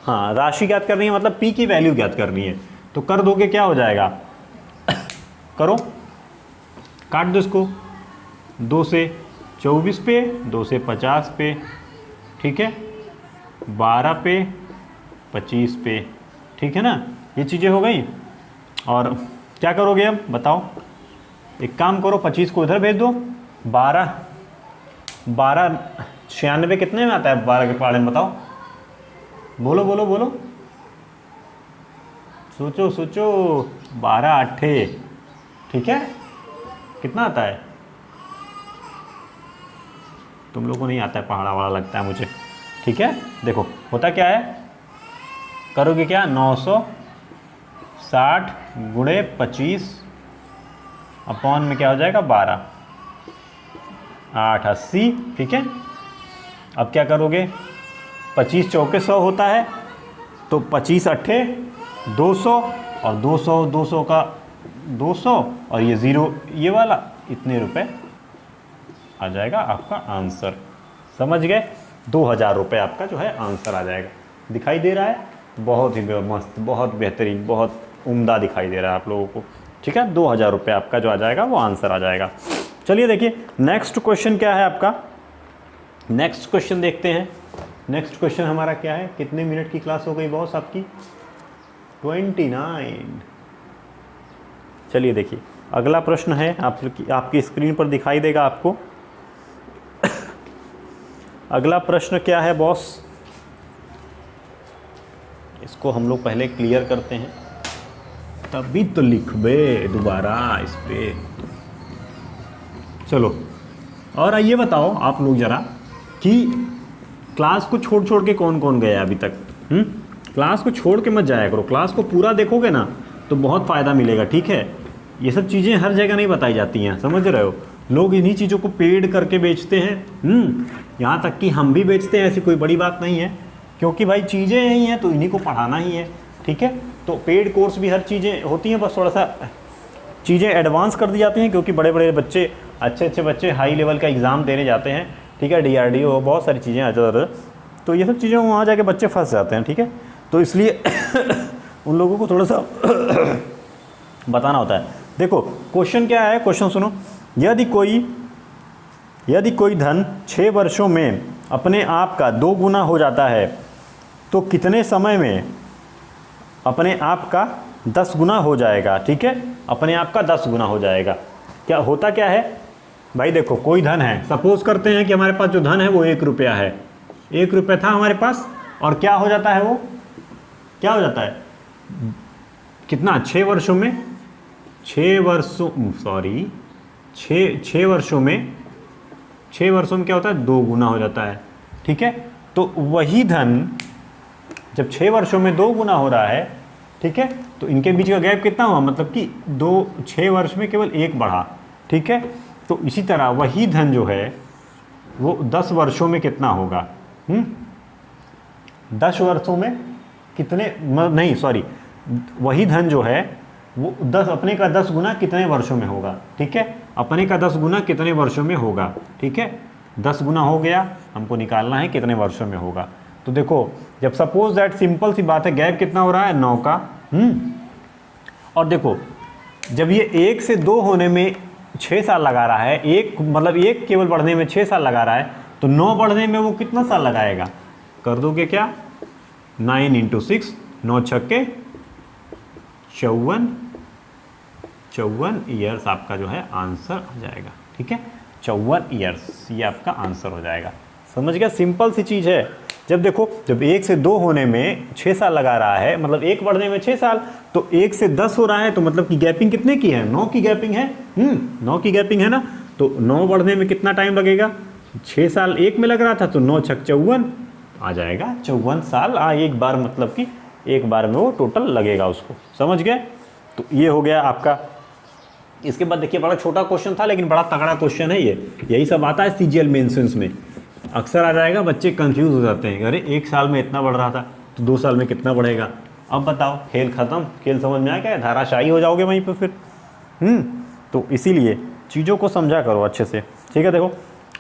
हाँ राशि ज्ञात करनी है, मतलब P की वैल्यू ज्ञात करनी है। तो कर दोगे क्या हो जाएगा, करो काट दो इसको, 2 से 24 पे, 2 से 50 पे, ठीक है, 12 पे, 25 पे, ठीक है ना, ये चीज़ें हो गई। और क्या करोगे अब बताओ, एक काम करो 25 को इधर भेज दो, 12 96 कितने में आता है 12 के पहाड़े में, बताओ, बोलो बोलो बोलो, सोचो सोचो, 12 8, ठीक है, कितना आता है, तुम लोगों को नहीं आता है, पहाड़ा वाला लगता है मुझे, ठीक है। देखो होता क्या है, करोगे क्या, 960 गुणे 25 अपॉन में क्या हो जाएगा 12, 8 80, ठीक है। अब क्या करोगे, 25 चौके 100 होता है, तो 25 8 200, और 200 का 200 और ये 0 ये वाला, इतने रुपए आ जाएगा आपका आंसर, समझ गए। 2000 रुपये आपका जो है आंसर आ जाएगा। दिखाई दे रहा है, बहुत ही मस्त, बहुत बेहतरीन, बहुत उम्दा दिखाई दे रहा है आप लोगों को, ठीक है। 2000 रुपये आपका जो आ जाएगा वो आंसर आ जाएगा। चलिए देखिए नेक्स्ट क्वेश्चन क्या है आपका, नेक्स्ट क्वेश्चन देखते हैं। नेक्स्ट क्वेश्चन हमारा क्या है, कितने मिनट की क्लास हो गई बॉस आपकी, 29। चलिए देखिए अगला प्रश्न है, आपकी स्क्रीन पर दिखाई देगा आपको। अगला प्रश्न क्या है बॉस, इसको हम लोग पहले क्लियर करते हैं, तभी तो लिखबे दोबारा इस पे। चलो और ये बताओ आप लोग ज़रा कि क्लास को छोड़ छोड़ के कौन कौन गया अभी तक। क्लास को छोड़ के मत जाया करो, क्लास को पूरा देखोगे ना तो बहुत फ़ायदा मिलेगा, ठीक है। ये सब चीज़ें हर जगह नहीं बताई जाती हैं, समझ रहे हो। लोग इन्हीं चीज़ों को पेड करके बेचते हैं, यहाँ तक कि हम भी बेचते हैं, ऐसी कोई बड़ी बात नहीं है। क्योंकि भाई चीज़ें यही हैं तो इन्हीं को पढ़ाना ही है, ठीक है। तो पेड कोर्स भी हर चीज़ें होती हैं, बस थोड़ा सा चीज़ें एडवांस कर दी जाती हैं, क्योंकि बड़े बड़े बच्चे, अच्छे अच्छे बच्चे हाई लेवल का एग्ज़ाम देने जाते हैं, ठीक है। DRDO बहुत सारी चीज़ें आ जाती, तो ये सब चीज़ें वहाँ जाके बच्चे फंस जाते हैं, ठीक है। तो इसलिए उन लोगों को थोड़ा सा बताना होता है। देखो क्वेश्चन क्या है, क्वेश्चन सुनो। यदि कोई धन 6 वर्षों में अपने आप का 2 गुना हो जाता है तो कितने समय में अपने आप का 10 गुना हो जाएगा, ठीक है। अपने आप का 10 गुना हो जाएगा। क्या होता क्या है भाई, देखो कोई धन है, सपोज करते हैं कि हमारे पास जो धन है वो 1 रुपया है, 1 रुपया था हमारे पास, और क्या हो जाता है, वो क्या हो जाता है, कितना, 6 वर्षों में, 6 वर्षों में क्या होता है, 2 गुना हो जाता है, ठीक है। तो वही धन जब 6 वर्षों में 2 गुना हो रहा है, ठीक है, तो इनके बीच का गैप कितना हुआ, मतलब कि 6 वर्ष में केवल 1 बढ़ा, ठीक है। तो इसी तरह वही धन जो है वो 10 वर्षों में कितना होगा, 10 वर्षों में कितने, नहीं सॉरी, वही धन जो है वो 10, अपने का 10 गुना कितने वर्षों में होगा, ठीक है। अपने का 10 गुना कितने वर्षों में होगा, ठीक है। 10 गुना हो गया, हमको निकालना है कितने वर्षों में होगा। तो देखो जब सपोज दैट, सिंपल सी बात है, गैप कितना हो रहा है, 9 का, और देखो जब ये 1 से 2 होने में 6 साल लगा रहा है, एक केवल बढ़ने में 6 साल लगा रहा है, तो 9 बढ़ने में वो कितना साल लगाएगा, कर दोगे क्या, 9 × 6, 9 छक्के 54 ईयर्स आपका जो है आंसर आ जाएगा, ठीक है। 54 ईयर्स ये आपका आंसर हो जाएगा। समझ गया, सिंपल सी चीज़ है। जब देखो, जब 1 से 2 होने में 6 साल लगा रहा है, मतलब 1 बढ़ने में 6 साल, तो 1 से 10 हो रहा है, तो मतलब कि गैपिंग कितने की है, 9 की गैपिंग है, 9 की गैपिंग है ना। तो 9 बढ़ने में कितना टाइम लगेगा, 6 साल 1 में लग रहा था, तो 9 छक 54 आ जाएगा, 54 साल एक बार, मतलब कि एक बार में वो टोटल लगेगा उसको। समझ गए, तो ये हो गया आपका। इसके बाद देखिए, बड़ा छोटा क्वेश्चन था लेकिन बड़ा तगड़ा क्वेश्चन है ये, यही सब आता है CGL मेंस में, अक्सर आ जाएगा, बच्चे कंफ्यूज हो जाते हैं, अरे 1 साल में इतना बढ़ रहा था तो 2 साल में कितना बढ़ेगा। अब बताओ, खेल खत्म, खेल समझ में आया क्या, धाराशाही हो जाओगे वहीं पर फिर। तो इसीलिए चीज़ों को समझा करो अच्छे से, ठीक है। देखो,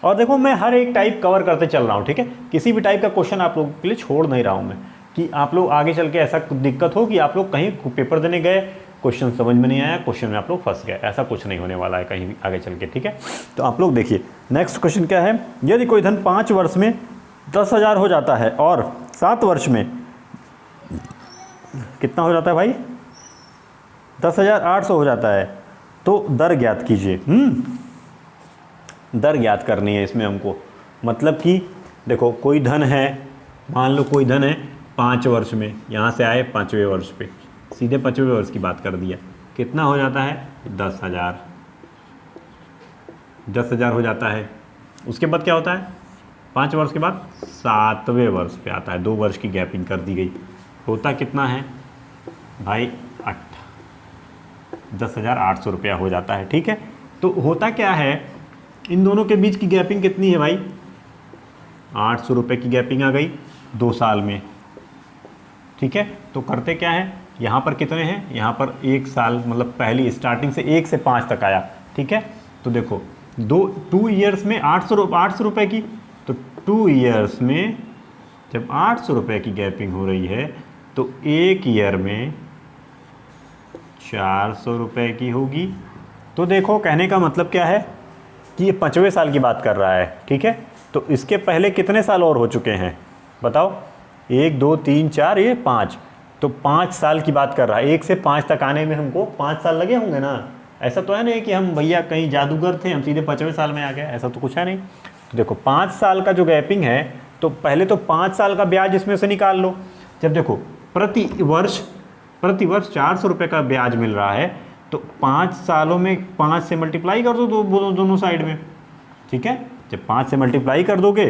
और देखो मैं हर एक टाइप कवर करते चल रहा हूँ, ठीक है। किसी भी टाइप का क्वेश्चन आप लोगों के लिए छोड़ नहीं रहा हूँ मैं, कि आप लोग आगे चल के ऐसा दिक्कत हो कि आप लोग कहीं पेपर देने गए, क्वेश्चन समझ में नहीं आया, क्वेश्चन में आप लोग फंस गए, ऐसा कुछ नहीं होने वाला है कहीं भी आगे चल के, ठीक है। तो आप लोग देखिए, नेक्स्ट क्वेश्चन क्या है, यदि कोई धन 5 वर्ष में 10,000 हो जाता है और 7 वर्ष में कितना हो जाता है भाई, 10,800 हो जाता है, तो दर ज्ञात कीजिए। दर ज्ञात करनी है इसमें हमको, मतलब कि देखो कोई धन है, मान लो कोई धन है 5 वर्ष में, यहाँ से आए 5वें वर्ष पे, सीधे 5वें वर्ष की बात कर दिया, कितना हो जाता है, 10,000 हो जाता है। उसके बाद क्या होता है, 5 वर्ष के बाद 7वें वर्ष पे आता है, 2 वर्ष की गैपिंग कर दी गई, होता कितना है भाई, 10,800 रुपया हो जाता है, ठीक है। तो होता क्या है, इन दोनों के बीच की गैपिंग कितनी है भाई, 800 रुपये की गैपिंग आ गई 2 साल में, ठीक है। तो करते क्या है, यहाँ पर कितने हैं, यहाँ पर 1 साल, मतलब पहली स्टार्टिंग से 1 से 5 तक आया, ठीक है। तो देखो 2 ईयर्स में 800 रुपये की, तो 2 ईयर्स में जब 800 रुपये की गैपिंग हो रही है, तो 1 ईयर में 400 रुपये की होगी। तो देखो कहने का मतलब क्या है कि ये 5वें साल की बात कर रहा है, ठीक है। तो इसके पहले कितने साल और हो चुके हैं बताओ, 1 2 3 4, ये 5, तो 5 साल की बात कर रहा है। 1 से 5 तक आने में हमको 5 साल लगे होंगे ना, ऐसा तो है नहीं कि हम भैया कहीं जादूगर थे हम सीधे 5वें साल में आ गए, ऐसा तो कुछ है नहीं। तो देखो 5 साल का जो गैपिंग है, तो पहले तो 5 साल का ब्याज इसमें से निकाल लो। जब देखो प्रति वर्ष 400 रुपये का ब्याज मिल रहा है, तो 5 सालों में 5 से मल्टीप्लाई कर दो दोनों साइड में, ठीक है। जब 5 से मल्टीप्लाई कर दोगे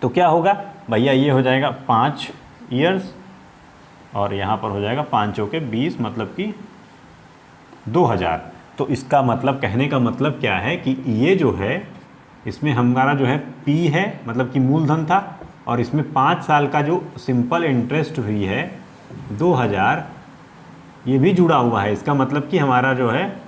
तो क्या होगा भैया, ये हो जाएगा 5 ईयर्स, और यहाँ पर हो जाएगा 5 चौके 20, मतलब कि 2000। तो इसका मतलब, कहने का मतलब क्या है कि ये जो है, इसमें हमारा जो है P है, मतलब कि मूलधन था, और इसमें 5 साल का जो सिंपल इंटरेस्ट हुई है 2000, ये भी जुड़ा हुआ है। इसका मतलब कि हमारा जो है,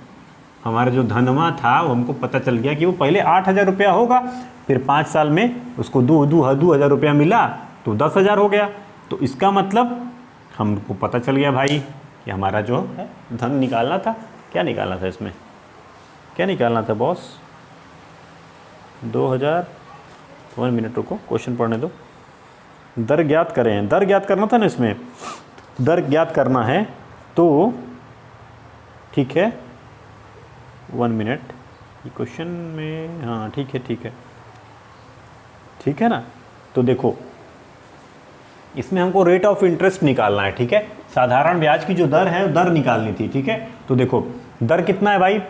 हमारा जो धनमा था वो हमको पता चल गया कि वो पहले 8000 रुपया होगा, फिर 5 साल में उसको 2000 रुपया मिला तो 10,000 हो गया। तो इसका मतलब हमको पता चल गया भाई कि हमारा जो है धन निकालना था। क्या निकालना था इसमें, क्या निकालना था बॉस? 2000, 1 मिनट रुको, क्वेश्चन पढ़ने दो। दर ज्ञात करें, दर ज्ञात करना था ना इसमें, दर ज्ञात करना है तो ठीक है 1 मिनट, ये क्वेश्चन में, हाँ ठीक है, ठीक है ना। तो देखो इसमें हमको रेट ऑफ इंटरेस्ट निकालना है, ठीक है। साधारण ब्याज की जो दर है वो दर निकालनी थी, ठीक है। तो देखो दर कितना है भाई,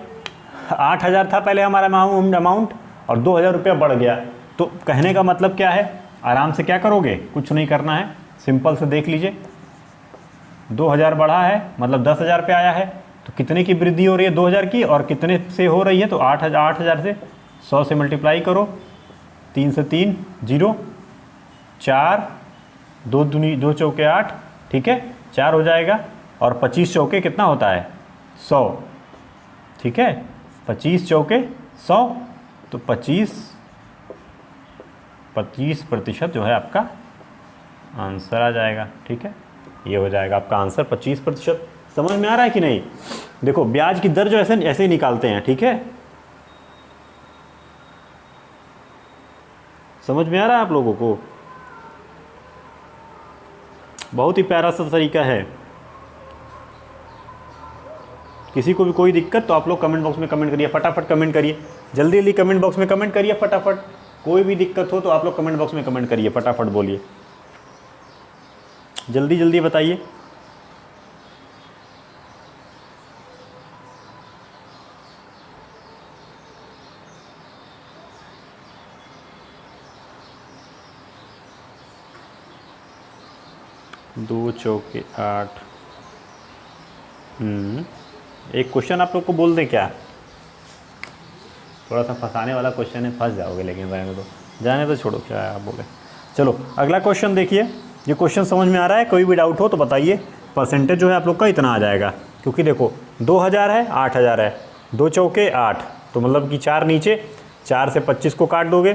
8000 था पहले हमारा अमाउंट और 2000 रुपया बढ़ गया। तो कहने का मतलब क्या है, आराम से क्या करोगे, कुछ नहीं करना है, सिंपल से देख लीजिए। 2000 बढ़ा है मतलब 10,000 पे आया है, तो कितने की वृद्धि हो रही है 2000 की, और कितने से हो रही है, तो 8000 से 100 से मल्टीप्लाई करो, 3 से 3 0, 4 2 चौके 8, ठीक है 4 हो जाएगा, और 25 चौके कितना होता है 100, ठीक है 25 चौके 100, तो 25% जो है आपका आंसर आ जाएगा, ठीक है। ये हो जाएगा आपका आंसर 25%। समझ में आ रहा है कि नहीं? देखो ब्याज की दर जो ऐसे ही निकालते हैं, ठीक है। समझ में आ रहा है आप लोगों को? बहुत ही प्यारा सा तरीका है। किसी को भी कोई दिक्कत तो आप लोग कमेंट बॉक्स में कमेंट करिए, फटाफट कमेंट करिए, जल्दी जल्दी कमेंट बॉक्स में कमेंट करिए फटाफट। कोई भी दिक्कत हो तो आप लोग कमेंट बॉक्स में कमेंट करिए, फटाफट बोलिए, जल्दी जल्दी बताइए। दो चौके 8। एक क्वेश्चन आप लोग को बोल दें क्या? थोड़ा सा फंसाने वाला क्वेश्चन है, फंस जाओगे, लेकिन जाने तो छोड़ो, क्या आप बोले। चलो अगला क्वेश्चन देखिए। ये क्वेश्चन समझ में आ रहा है? कोई भी डाउट हो तो बताइए। परसेंटेज जो है आप लोग का इतना आ जाएगा, क्योंकि देखो 2000 है, 8000 है, 2 चौके 8, तो मतलब कि 4 नीचे, 4 से 25 को काट दोगे,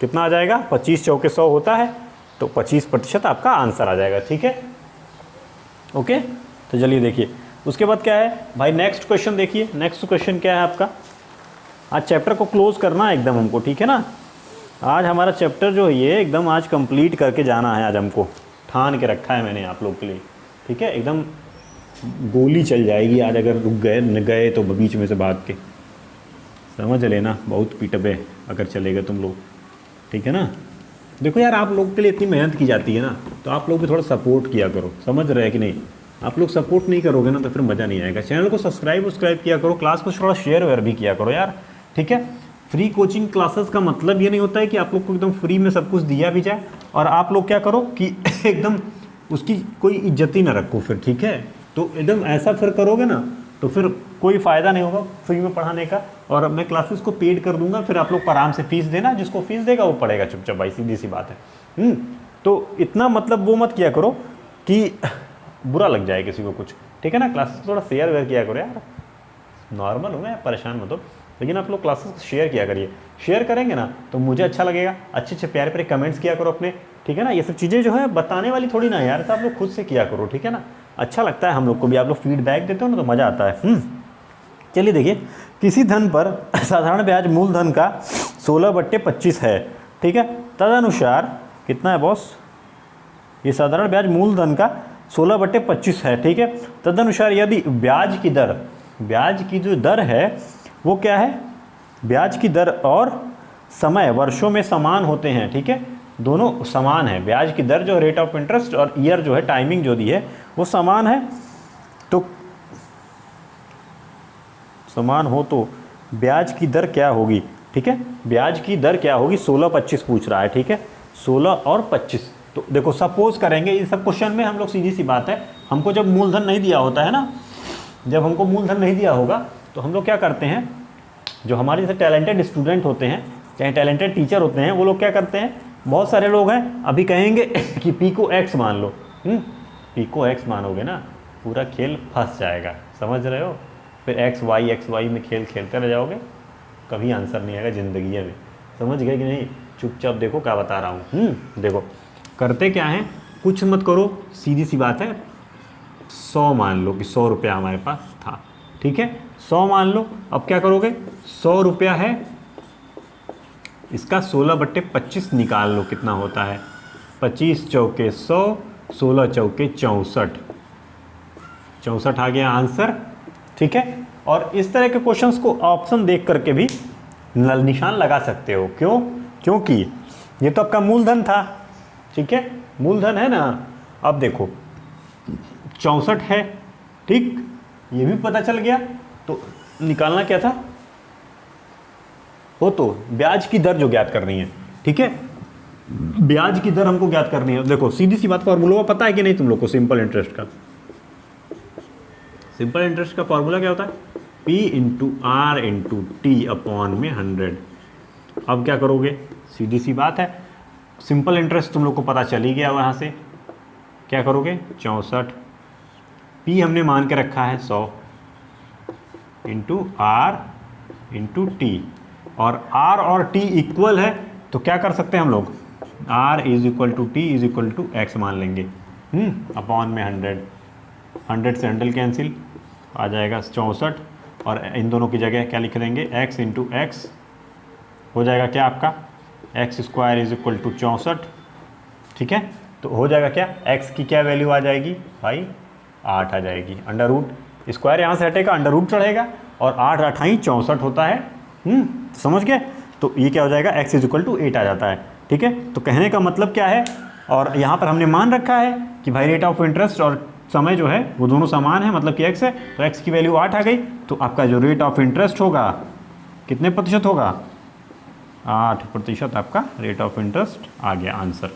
कितना आ जाएगा, 25 चौके 100 होता है, तो 25% आपका आंसर आ जाएगा, ठीक है। ओके, तो चलिए देखिए उसके बाद क्या है भाई, नेक्स्ट क्वेश्चन देखिए। नेक्स्ट क्वेश्चन क्या है आपका, आज चैप्टर को क्लोज करना है एकदम हमको, ठीक है ना। आज हमारा चैप्टर जो है ये एकदम आज कंप्लीट करके जाना है, आज हमको ठान के रखा है मैंने आप लोग के लिए, ठीक है। एकदम गोली चल जाएगी आज अगर रुक गए तो बीच में से भाग के, समझ लेना, बहुत पीटबे अगर चलेगा तुम लोग, ठीक है ना। देखो यार आप लोग के लिए इतनी मेहनत की जाती है ना, तो आप लोग भी थोड़ा सपोर्ट किया करो, समझ रहे हैं कि नहीं। आप लोग सपोर्ट नहीं करोगे ना तो फिर मज़ा नहीं आएगा। चैनल को सब्सक्राइब किया करो, क्लास को थोड़ा शेयर वेयर भी किया करो यार, ठीक है। फ्री कोचिंग क्लासेस का मतलब ये नहीं होता है कि आप लोग को एकदम फ्री में सब कुछ दिया भी जाए और आप लोग क्या करो कि एकदम उसकी कोई इज्जत ही ना रखो फिर, ठीक है। तो एकदम ऐसा फिर करोगे ना तो फिर कोई फ़ायदा नहीं होगा फ्री में पढ़ाने का, और मैं क्लासेस को पेड कर दूंगा, फिर आप लोग आराम से फीस देना, जिसको फीस देगा वो पढ़ेगा चुपचाप भाई, सीधी सी बात है। तो इतना मतलब वो मत किया करो कि बुरा लग जाए किसी को कुछ, ठीक है ना। क्लासेस थोड़ा शेयर वेयर किया करो यार, नॉर्मल हो मैं परेशान मत हो, लेकिन आप लोग क्लासेस शेयर किया करिए। शेयर करेंगे ना तो मुझे अच्छा लगेगा, अच्छे अच्छे प्यारे प्यारे कमेंट्स किया करो अपने, ठीक है ना। ये सब चीज़ें जो है बताने वाली थोड़ी ना यार, तो आप लोग खुद से किया करो, ठीक है ना। अच्छा लगता है हम लोग को भी, आप लोग फीडबैक देते हो ना तो मज़ा आता है। चलिए देखिए, किसी धन पर साधारण ब्याज मूलधन का 16/25 है, ठीक है। तदनुसार कितना है बॉस, ये साधारण ब्याज मूलधन का 16/25 है, ठीक है। तदनुसार यदि ब्याज की जो दर है वो क्या है, ब्याज की दर और समय वर्षों में समान होते हैं, ठीक है, दोनों समान है। ब्याज की दर जो रेट ऑफ इंटरेस्ट और ईयर जो है टाइमिंग जो दी है वो समान है, तो समान हो तो ब्याज की दर क्या होगी, ठीक है। ब्याज की दर क्या होगी, 16/25 पूछ रहा है, ठीक है, 16 और 25। तो देखो सपोज करेंगे, इस सब क्वेश्चन में हम लोग सीधी सी बात है, हमको जब मूलधन नहीं दिया होता है ना, जब हमको मूलधन नहीं दिया होगा तो हम लोग क्या करते हैं, जो हमारे जैसे टैलेंटेड स्टूडेंट होते हैं, चाहे टैलेंटेड टीचर होते हैं, वो लोग क्या करते हैं बहुत सारे लोग हैं अभी कहेंगे कि पी को एक्स मान लो। पी को एक्स मानोगे ना पूरा खेल फंस जाएगा, समझ रहे हो? फिर एक्स वाई में खेल खेलते रह जाओगे, कभी आंसर नहीं आएगा ज़िंदगी में। समझ गए कि नहीं? चुपचाप देखो क्या बता रहा हूँ। देखो करते क्या है, कुछ मत करो, सीधी सी बात है। 100 मान लो कि 100 रुपया हमारे पास था, ठीक है? 100 मान लो। अब क्या करोगे, 100 रुपया है, इसका 16/25 निकाल लो कितना होता है। 25 चौके 100, 16 चौके 64, 64 आ गया आंसर, ठीक है? और इस तरह के क्वेश्चंस को ऑप्शन देख करके भी निशान लगा सकते हो। क्यों? क्योंकि ये तो आपका मूलधन था, ठीक है? मूलधन है ना। अब देखो 64 है, ठीक, ये भी पता चल गया। तो निकालना क्या था, वो तो ब्याज की दर जो ज्ञात करनी है, ठीक है? ब्याज की दर हमको ज्ञात करनी है। देखो सीधी सी बात, फॉर्मूला पता है कि नहीं तुम लोग को? सिंपल इंटरेस्ट का, सिंपल इंटरेस्ट का फॉर्मूला क्या होता है? P into R into T upon में 100। अब क्या करोगे, सीधी सी बात है, सिंपल इंटरेस्ट तुम लोग को पता चल ही गया। वहाँ से क्या करोगे, 64, P हमने मान के रखा है 100 इंटू आर इंटू टी, और R और T इक्वल है तो क्या कर सकते हैं हम लोग, R is equal to T is equal to X मान लेंगे। अपॉन में 100, 100 से 100 कैंसिल, आ जाएगा 64, और इन दोनों की जगह क्या लिख देंगे, x इंटू एक्स हो जाएगा क्या आपका, X square is equal to 64, ठीक है? तो हो जाएगा क्या, x की क्या वैल्यू आ जाएगी भाई, 8 आ जाएगी। अंडर रूट स्क्वायर यहाँ से हटेगा, अंडर रूट चढ़ेगा, और 8 8 64 होता है। समझ गए? तो ये क्या हो जाएगा, x इज इक्वल टू 8 आ जाता है, ठीक है? तो कहने का मतलब क्या है, और यहाँ पर हमने मान रखा है कि भाई रेट ऑफ इंटरेस्ट और समय जो है वो दोनों समान है, मतलब कि x है, तो x की वैल्यू 8 आ गई। तो आपका जो रेट ऑफ इंटरेस्ट होगा कितने प्रतिशत होगा, 8% आपका रेट ऑफ इंटरेस्ट आ गया आंसर।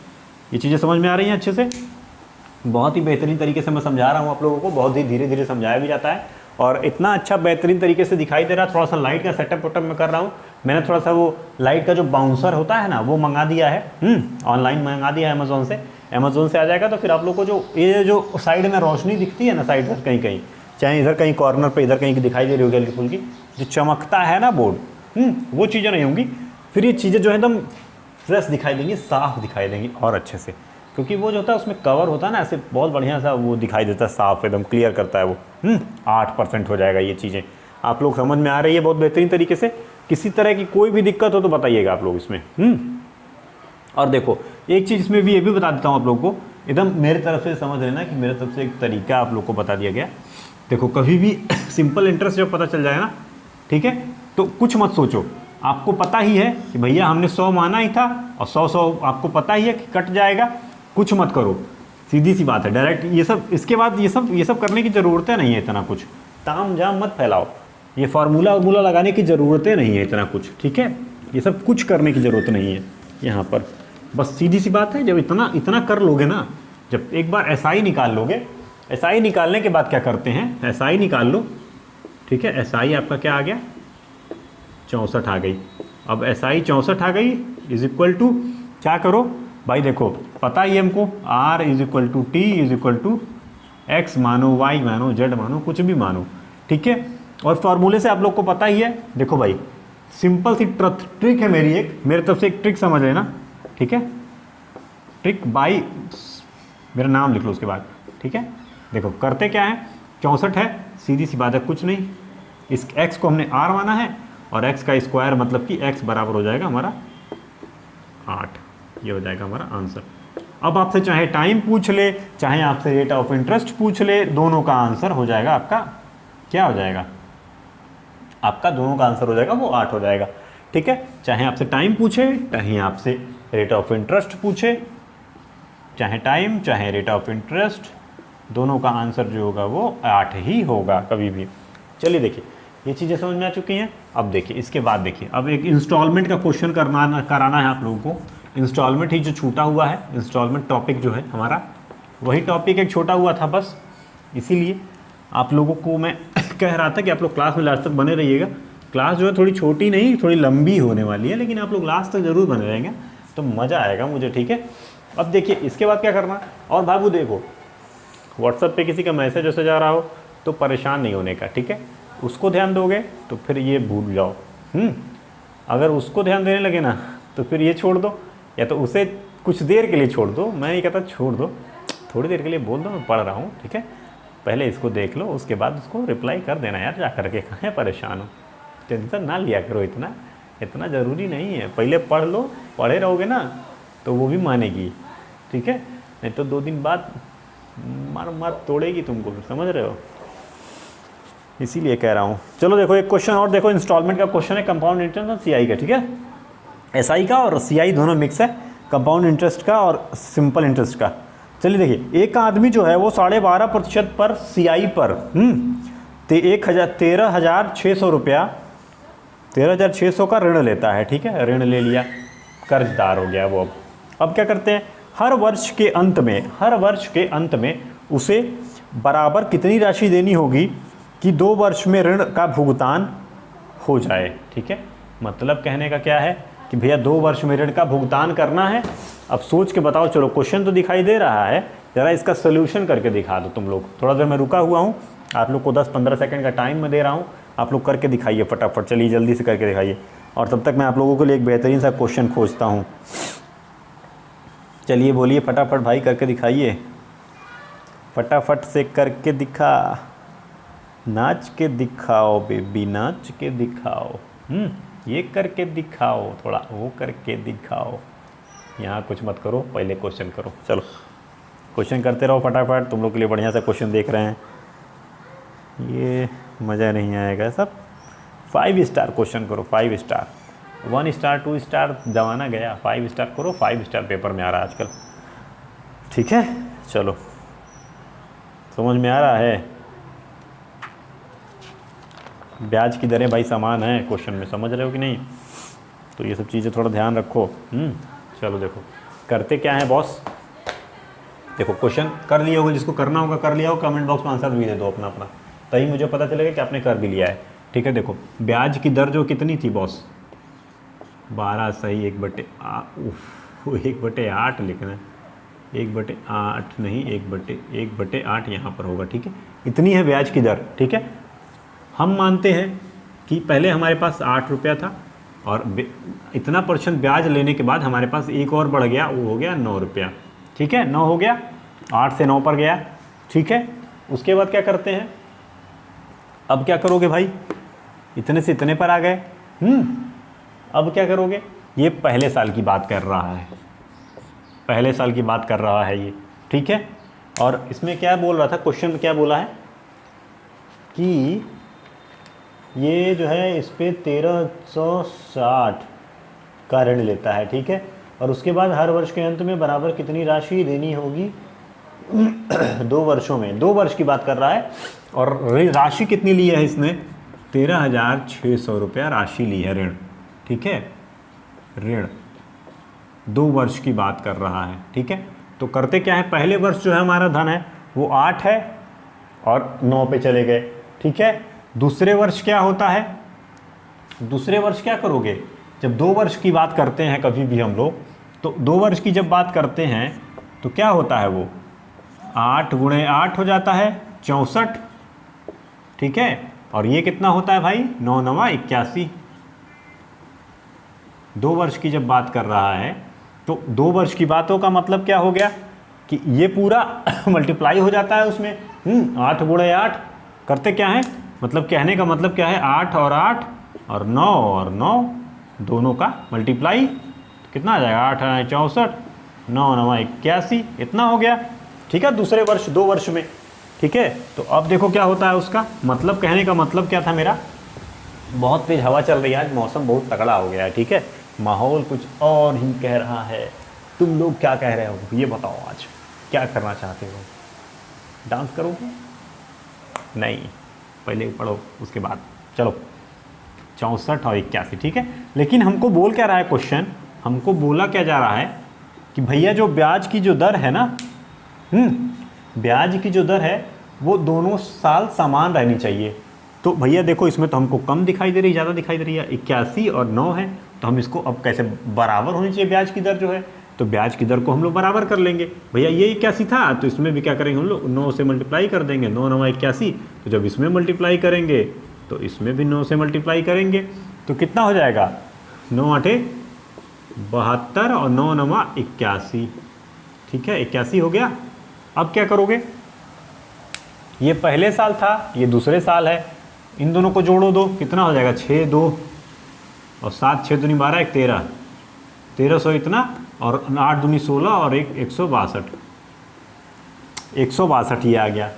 ये चीज़ें समझ में आ रही हैं अच्छे से? बहुत ही बेहतरीन तरीके से मैं समझा रहा हूँ आप लोगों को, बहुत ही धीरे धीरे समझाया भी जाता है, और इतना अच्छा बेहतरीन तरीके से दिखाई दे रहा है। थोड़ा सा लाइट का सेटअप वोटअप मैं कर रहा हूँ। मैंने थोड़ा सा वो लाइट का जो बाउंसर होता है ना वो मंगा दिया है, ऑनलाइन मंगा दिया है अमेज़ोन से। अमेज़ोन से आ जाएगा तो फिर आप लोग को जो ये जो साइड में रोशनी दिखती है ना, साइड पर कहीं कहीं, चाहे इधर कहीं कॉर्नर पे इधर कहीं दिखाई दे रही होगी हल्की फुल्की, जो चमकता है ना बोर्ड, वो चीज़ें नहीं होंगी। फिर ये चीज़ें जो है एकदम फ्रेश दिखाई देंगी, साफ़ दिखाई देंगी और अच्छे से, क्योंकि वो जो होता है उसमें कवर होता है ना, ऐसे बहुत बढ़िया सा वो दिखाई देता है, साफ एकदम क्लियर करता है वो। 8% हो जाएगा। ये चीज़ें आप लोग समझ में आ रही है बहुत बेहतरीन तरीके से। किसी तरह की कोई भी दिक्कत हो तो बताइएगा आप लोग इसमें। और देखो एक चीज़ इसमें भी ये भी बता देता हूँ आप लोग को, एकदम मेरे तरफ से समझ लेना कि मेरे तरफ से एक तरीका आप लोग को बता दिया गया। देखो कभी भी सिंपल इंटरेस्ट जब पता चल जाए ना, ठीक है, तो कुछ मत सोचो, आपको पता ही है कि भैया हमने 100 माना ही था, और 100 आपको पता ही है कि कट जाएगा। कुछ मत करो, सीधी सी बात है, डायरेक्ट ये सब, इसके बाद ये सब करने की ज़रूरतें नहीं है, इतना कुछ ताम झाम मत फैलाओ, ये फार्मूला वार्मूला लगाने की ज़रूरतें नहीं है इतना कुछ, ठीक है? ये सब कुछ करने की ज़रूरत नहीं है यहाँ पर। बस सीधी सी बात है, जब इतना कर लोगे ना, जब एक बार SI निकाल लोगे, SI निकालने के बाद क्या करते हैं, SI निकाल लो, ठीक है? SI आपका क्या आ गया, 64 आ गई। अब SI 64 आ गई इज इक्वल टू क्या करो भाई, देखो पता ही हमको R is equal to T is equal to X मानो, Y मानो, Z मानो, कुछ भी मानो, ठीक है? और फार्मूले से आप लोग को पता ही है। देखो भाई सिंपल सी ट्रिक है मेरी, एक मेरे तरफ से एक ट्रिक समझ लेना, ठीक है? ट्रिक बाई, मेरा नाम लिख लो उसके बाद, ठीक है? देखो करते क्या है, 64 है, सीधी सी बात है, कुछ नहीं, इस x को हमने R माना है, और x का स्क्वायर मतलब कि x बराबर हो जाएगा हमारा 8, ये हो जाएगा हमारा आंसर। अब आपसे चाहे टाइम पूछ ले, चाहे आपसे रेट ऑफ इंटरेस्ट पूछ ले, दोनों का आंसर हो जाएगा आपका, क्या हो जाएगा आपका, दोनों का आंसर हो जाएगा वो 8 हो जाएगा, ठीक है? चाहे आपसे टाइम पूछे, चाहे आपसे रेट ऑफ इंटरेस्ट पूछे, चाहे टाइम चाहे रेट ऑफ इंटरेस्ट, दोनों का आंसर जो होगा वो 8 ही होगा कभी भी। चलिए देखिए ये चीज़ें समझ में आ चुकी हैं। अब देखिए इसके बाद देखिए, अब एक इंस्टॉलमेंट का क्वेश्चन कराना है आप लोगों को। इंस्टॉलमेंट ही जो छूटा हुआ है, इंस्टॉलमेंट टॉपिक जो है हमारा, वही टॉपिक एक छोटा हुआ था बस, इसीलिए आप लोगों को मैं कह रहा था कि आप लोग क्लास में लास्ट तक बने रहिएगा। क्लास जो है थोड़ी छोटी नहीं, थोड़ी लंबी होने वाली है, लेकिन आप लोग लास्ट तक ज़रूर बने रहेंगे। तो मज़ा आएगा मुझे, ठीक है। अब देखिए इसके बाद क्या करना, और बाबू देखो व्हाट्सएप पे किसी का मैसेज वैसेज आ रहा हो तो परेशान नहीं होने का, ठीक है। उसको ध्यान दोगे तो फिर ये भूल जाओ। अगर उसको ध्यान देने लगे ना तो फिर ये छोड़ दो, या तो उसे कुछ देर के लिए छोड़ दो, मैं ये कहता छोड़ दो, थोड़ी देर के लिए बोल दो मैं पढ़ रहा हूँ, ठीक है। पहले इसको देख लो, उसके बाद उसको रिप्लाई कर देना यार, जा करके कहाँ परेशान हो, टेंशन ना लिया करो, इतना ज़रूरी नहीं है। पहले पढ़ लो, पढ़े रहोगे ना तो वो भी मानेगी, ठीक है। नहीं तो 2 दिन बाद मार तोड़ेगी तुमको, समझ रहे हो, इसीलिए कह रहा हूँ। चलो देखो एक क्वेश्चन और देखो, इंस्टॉलमेंट का क्वेश्चन है, कंपाउंड इंटरेस्ट और सीआई का, ठीक है। एसआई का और सीआई दोनों मिक्स है, कंपाउंड इंटरेस्ट का और सिंपल इंटरेस्ट का। चलिए देखिए, एक आदमी जो है वो 12.5% पर सीआई पर 13,600 रुपया 13,600 का ऋण लेता है, ठीक है। ऋण ले लिया, कर्जदार हो गया वो। अब क्या करते हैं, हर वर्ष के अंत में उसे बराबर कितनी राशि देनी होगी कि 2 वर्ष में ऋण का भुगतान हो जाए, ठीक है। मतलब कहने का क्या है कि भैया 2 वर्ष में ऋण का भुगतान करना है। अब सोच के बताओ, चलो क्वेश्चन तो दिखाई दे रहा है, ज़रा इसका सोल्यूशन करके दिखा दो तुम लोग। थोड़ा देर मैं रुका हुआ हूँ, आप लोग को 10-15 सेकंड का टाइम मैं दे रहा हूँ, आप लोग करके दिखाइए फटाफट, चलिए जल्दी से करके दिखाइए। और तब तक मैं आप लोगों के लिए एक बेहतरीन सा क्वेश्चन खोजता हूँ। चलिए बोलिए फटाफट भाई, करके दिखाइए, फटाफट से करके दिखा, नाच के दिखाओ बेबी, नाच के दिखाओ। ये करके दिखाओ, थोड़ा वो करके दिखाओ, यहाँ कुछ मत करो, पहले क्वेश्चन करो। चलो क्वेश्चन करते रहो फटाफट, तुम लोग के लिए बढ़िया सा क्वेश्चन देख रहे हैं, ये मज़ा नहीं आएगा सब। 5 स्टार क्वेश्चन करो, 5 स्टार, 1 स्टार 2 स्टार जमाना गया, 5 स्टार करो, 5 स्टार पेपर में आ रहा है आजकल, ठीक है। चलो समझ में आ रहा है, ब्याज की दरें भाई समान है क्वेश्चन में, समझ रहे हो कि नहीं, तो ये सब चीज़ें थोड़ा ध्यान रखो। चलो देखो करते क्या है बॉस, देखो क्वेश्चन कर लिया होगा, जिसको करना होगा कर लिया हो, कमेंट बॉक्स में आंसर भी दे दो अपना अपना, तभी मुझे पता चलेगा कि आपने कर भी लिया है, ठीक है। देखो ब्याज की दर जो कितनी थी बॉस, 12 सही 1/8 लिखना है, 1/8 नहीं, 1/8 यहाँ पर होगा, ठीक है। इतनी है ब्याज की दर, ठीक है। हम मानते हैं कि पहले हमारे पास 8 रुपया था और इतना % ब्याज लेने के बाद हमारे पास एक और बढ़ गया, वो हो गया 9 रुपया, ठीक है। 9 हो गया, 8 से 9 पर गया, ठीक है। उसके बाद क्या करते हैं, अब क्या करोगे भाई, इतने से इतने पर आ गए। अब क्या करोगे, ये पहले साल की बात कर रहा है, पहले साल की बात कर रहा है ये, ठीक है। और इसमें क्या बोल रहा था, क्वेश्चन में क्या बोला है कि ये जो है इस पर 1360 का ऋण लेता है, ठीक है। और उसके बाद हर वर्ष के अंत में बराबर कितनी राशि देनी होगी 2 वर्षों में, 2 वर्ष की बात कर रहा है। और राशि कितनी ली है इसने, 13,600 रुपया राशि ली है ऋण, ठीक है। ऋण 2 वर्ष की बात कर रहा है, ठीक है। तो करते क्या है, पहले वर्ष जो है हमारा धन है वो 8 है और 9 पे चले गए, ठीक है। दूसरे वर्ष क्या होता है, दूसरे वर्ष क्या करोगे, जब 2 वर्ष की बात करते हैं कभी भी हम लोग, तो 2 वर्ष की जब बात करते हैं तो क्या होता है, वो 8 × 8 हो जाता है 64, ठीक है। और ये कितना होता है भाई, 9 × 9 = 81। 2 वर्ष की जब बात कर रहा है तो 2 वर्ष की बातों का मतलब क्या हो गया कि ये पूरा मल्टीप्लाई हो जाता है उसमें। 8 × 8 करते क्या है, मतलब कहने का मतलब क्या है, 8 और 8 और 9 और 9 दोनों का मल्टीप्लाई, तो कितना आ जाएगा, 8 × 8 = 64, 9 × 9 = 81, इतना हो गया, ठीक है। दूसरे वर्ष 2 वर्ष में, ठीक है। तो अब देखो क्या होता है उसका मतलब, कहने का मतलब क्या था मेरा, बहुत तेज हवा चल रही है आज, मौसम बहुत तगड़ा हो गया है, ठीक है। माहौल कुछ और ही कह रहा है, तुम लोग क्या कह रहे हो ये बताओ, आज क्या करना चाहते हो, डांस करोगे, नहीं पहले पढ़ो उसके बाद, चलो 64 और 81, ठीक है। लेकिन हमको बोल क्या रहा है क्वेश्चन, हमको बोला क्या जा रहा है कि भैया जो ब्याज की जो दर है ना, ब्याज की जो दर है वो दोनों साल समान रहनी चाहिए। तो भैया देखो इसमें तो हमको कम दिखाई दे रही, ज़्यादा दिखाई दे रही है, 81 और 9 है, तो हम इसको अब कैसे बराबर होनी चाहिए ब्याज की दर जो है, तो ब्याज की दर को हम लोग बराबर कर लेंगे। भैया ये 81 था तो इसमें भी क्या करेंगे हम लोग 9 से मल्टीप्लाई कर देंगे, 9 9 81, तो जब इसमें मल्टीप्लाई करेंगे तो इसमें भी 9 से मल्टीप्लाई करेंगे तो कितना हो जाएगा 9 8 72 और 9 9 81। ठीक है 81 हो गया। अब क्या करोगे, ये पहले साल था, ये दूसरे साल है, इन दोनों को जोड़ो दो, कितना हो जाएगा 6 2 और 7 6 दूनी 12 1 13, 1300 इतना, और 8 दूनी 16 और 162, 162 ये आ गया।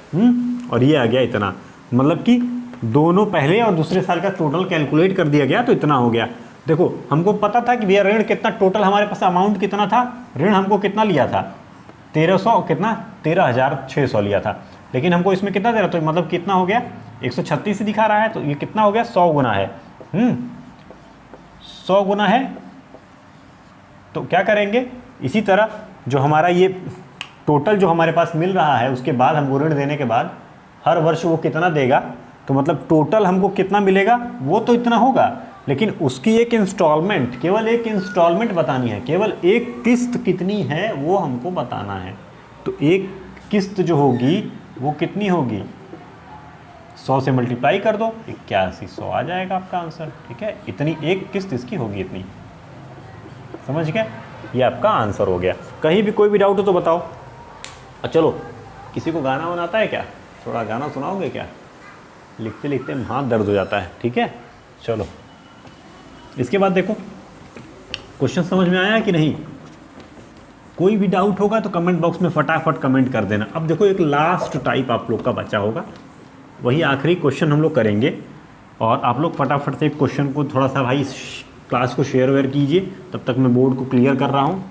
और ये आ गया इतना, मतलब कि दोनों पहले और दूसरे साल का टोटल कैलकुलेट कर दिया गया तो इतना हो गया। देखो हमको पता था कि भैया ऋण कितना, टोटल हमारे पास अमाउंट कितना था, ऋण हमको कितना लिया था 1300, कितना 13,600 लिया था, लेकिन हमको इसमें कितना दे रहा, तो मतलब कितना हो गया 136 दिखा रहा है, तो ये कितना हो गया 100 गुना है। 100 गुना है। तो क्या करेंगे, इसी तरह जो हमारा ये टोटल जो हमारे पास मिल रहा है उसके बाद हमको ऋण देने के बाद हर वर्ष वो कितना देगा, तो मतलब टोटल हमको कितना मिलेगा वो तो इतना होगा, लेकिन उसकी एक इंस्टॉलमेंट, केवल एक इंस्टॉलमेंट बतानी है, केवल एक किस्त कितनी है वो हमको बताना है। तो एक किस्त जो होगी वो कितनी होगी, 100 से मल्टीप्लाई कर दो, 8100 आ जाएगा आपका आंसर। ठीक है, इतनी एक किस्त इसकी होगी, इतनी, समझ गए, ये आपका आंसर हो गया। कहीं भी कोई भी डाउट हो तो बताओ। चलो, किसी को गाना बनाता है क्या, थोड़ा गाना सुनाओगे क्या, लिखते लिखते हाथ दर्द हो जाता है। ठीक है, चलो इसके बाद देखो क्वेश्चन समझ में आया कि नहीं, कोई भी डाउट होगा तो कमेंट बॉक्स में फटाफट कमेंट कर देना। अब देखो एक लास्ट टाइप आप लोग का बचा होगा, वही आखिरी क्वेश्चन हम लोग करेंगे, और आप लोग फटाफट से क्वेश्चन को थोड़ा सा भाई क्लास को शेयर वेयर कीजिए, तब तक मैं बोर्ड को क्लियर कर रहा हूँ।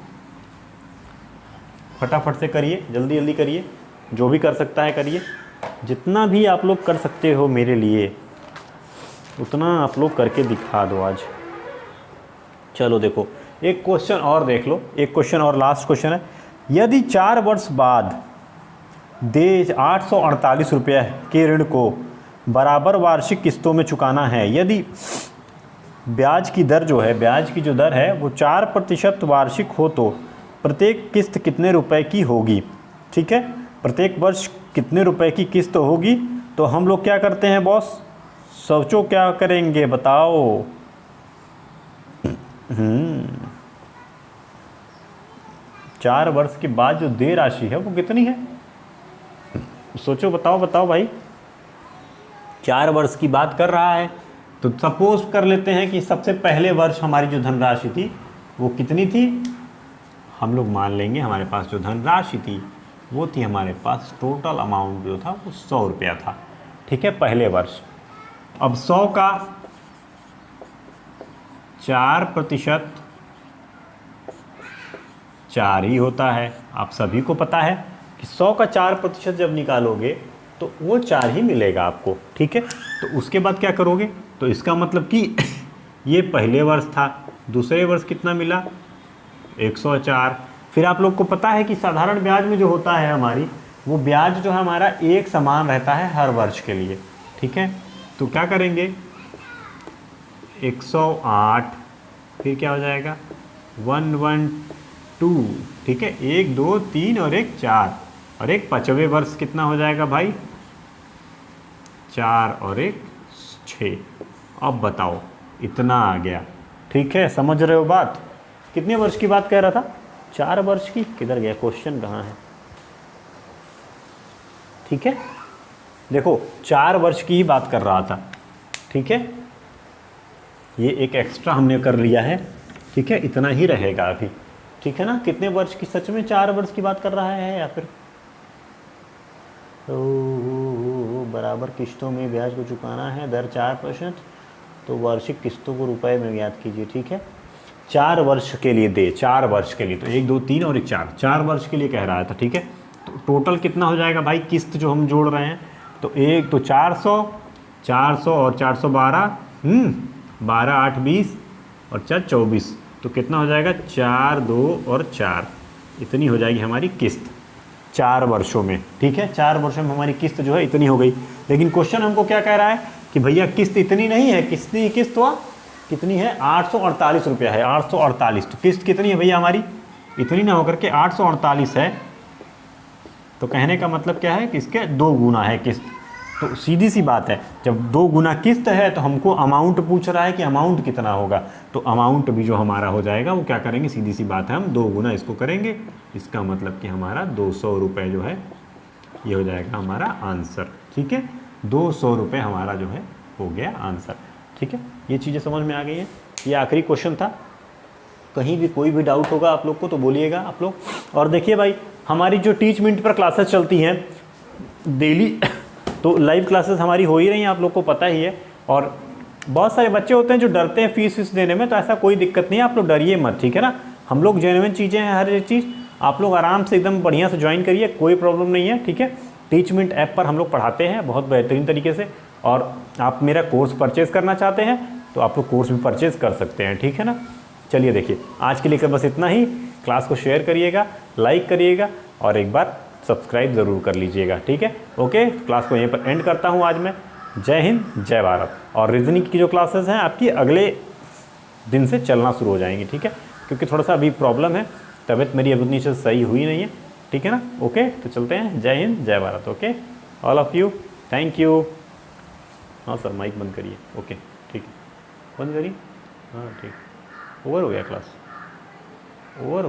फटाफट से करिए, जल्दी जल्दी करिए, जो भी कर सकता है करिए, जितना भी आप लोग कर सकते हो मेरे लिए उतना आप लोग करके दिखा दो आज। चलो देखो एक क्वेश्चन और देख लो, एक क्वेश्चन और लास्ट क्वेश्चन है। यदि 4 वर्ष बाद दे 848 रुपये के ऋण को बराबर वार्षिक किस्तों में चुकाना है, यदि ब्याज की दर जो है, ब्याज की जो दर है वो 4% वार्षिक हो तो प्रत्येक किस्त कितने रुपए की होगी। ठीक है, प्रत्येक वर्ष कितने रुपए की किस्त होगी। तो हम लोग क्या करते हैं बॉस, सोचो क्या करेंगे बताओ। 4 वर्ष के बाद जो देय राशि है वो कितनी है, सोचो, बताओ बताओ भाई। 4 वर्ष की बात कर रहा है, तो सपोज कर लेते हैं कि सबसे पहले वर्ष हमारी जो धनराशि थी वो कितनी थी, हम लोग मान लेंगे हमारे पास जो धनराशि थी वो थी, हमारे पास टोटल अमाउंट जो था वो 100 रुपया था। ठीक है, पहले वर्ष। अब 100 का 4% 4 ही होता है। आप सभी को पता है कि 100 का 4% जब निकालोगे तो वो 4 ही मिलेगा आपको। ठीक है, तो उसके बाद क्या करोगे, तो इसका मतलब कि ये पहले वर्ष था, दूसरे वर्ष कितना मिला 104। फिर आप लोग को पता है कि साधारण ब्याज में जो होता है हमारी, वो ब्याज जो है हमारा एक समान रहता है हर वर्ष के लिए। ठीक है, तो क्या करेंगे 108, फिर क्या हो जाएगा 112। ठीक है, 1 2 3 और 1 4, और एक 5वें वर्ष कितना हो जाएगा भाई 4 और 1 6। अब बताओ इतना आ गया। ठीक है, समझ रहे हो बात, कितने वर्ष की बात कह रहा था, 4 वर्ष की। किधर गया क्वेश्चन, कहाँ है। ठीक है, देखो 4 वर्ष की ही बात कर रहा था। ठीक है, ये एक एक्स्ट्रा हमने कर लिया है। ठीक है, इतना ही रहेगा अभी। ठीक है ना, कितने वर्ष की, सच में 4 वर्ष की बात कर रहा है या फिर बराबर किस्तों में ब्याज को चुकाना है, दर 4%, तो वार्षिक किस्तों को रुपए में ज्ञात कीजिए। ठीक है, 4 वर्ष के लिए दे, 4 वर्ष के लिए, तो 1 2 3 और 1 4 वर्ष के लिए कह रहा था। ठीक है, तो टोटल कितना हो जाएगा भाई किस्त जो हम जोड़ रहे हैं, तो एक तो 400 और 412, 12 8 20 और 4 24, तो कितना हो जाएगा 4 2 और 4, इतनी हो जाएगी हमारी किस्त 4 वर्षों में। ठीक है, 4 वर्षों में हमारी किस्त जो है इतनी हो गई। लेकिन क्वेश्चन हमको क्या कह रहा है कि भैया किस्त इतनी नहीं है, कितनी किस्त हुआ कितनी है, 848 रुपया है, 848। तो किस्त कितनी है भैया हमारी, इतनी ना होकर के 848 है। तो कहने का मतलब क्या है कि इसके 2 गुना है किस्त। तो सीधी सी बात है, जब 2 गुना किस्त है तो हमको अमाउंट पूछ रहा है कि अमाउंट कितना होगा। तो अमाउंट भी जो हमारा हो जाएगा वो क्या करेंगे, सीधी सी बात है, हम 2 गुना इसको करेंगे। इसका मतलब कि हमारा 200 रुपये जो है ये हो जाएगा हमारा आंसर। ठीक है, 200 रुपये हमारा जो है हो गया आंसर। ठीक है, ये चीज़ें समझ में आ गई हैं। ये आखिरी क्वेश्चन था। कहीं भी कोई भी डाउट होगा आप लोग को तो बोलिएगा आप लोग। और देखिए भाई, हमारी जो टीच मिनट पर क्लासेस चलती हैं डेली, तो लाइव क्लासेस हमारी हो ही रही हैं, आप लोग को पता ही है। और बहुत सारे बच्चे होते हैं जो डरते हैं फीस देने में, तो ऐसा कोई दिक्कत नहीं है, आप लोग डरिए मत। ठीक है ना, हम लोग जेन्युइन चीज़ें हैं, हर एक चीज़ आप लोग आराम से एकदम बढ़िया से ज्वाइन करिए, कोई प्रॉब्लम नहीं है। ठीक है, टीच मिनट ऐप पर हम लोग पढ़ाते हैं बहुत बेहतरीन तरीके से। और आप मेरा कोर्स परचेज़ करना चाहते हैं तो आप लोग कोर्स भी परचेज़ कर सकते हैं। ठीक है ना, चलिए देखिए आज के लिए बस इतना ही। क्लास को शेयर करिएगा, लाइक करिएगा और एक बार सब्सक्राइब ज़रूर कर लीजिएगा। ठीक है, ओके, क्लास को यहीं पर एंड करता हूँ आज मैं। जय हिंद, जय भारत। और रीजनिंग की जो क्लासेस हैं आपकी अगले दिन से चलना शुरू हो जाएंगी। ठीक है, क्योंकि थोड़ा सा अभी प्रॉब्लम है, तबीयत मेरी अब उतनी सही हुई नहीं है। ठीक है ना, ओके, तो चलते हैं। जय हिंद, जय Bharat. Okay, all of you, thank you. हाँ सर, माइक बंद करिए। ओके, ठीक है, बंद करिए। हाँ ठीक, ओवर हो गया क्लास, ओवर हो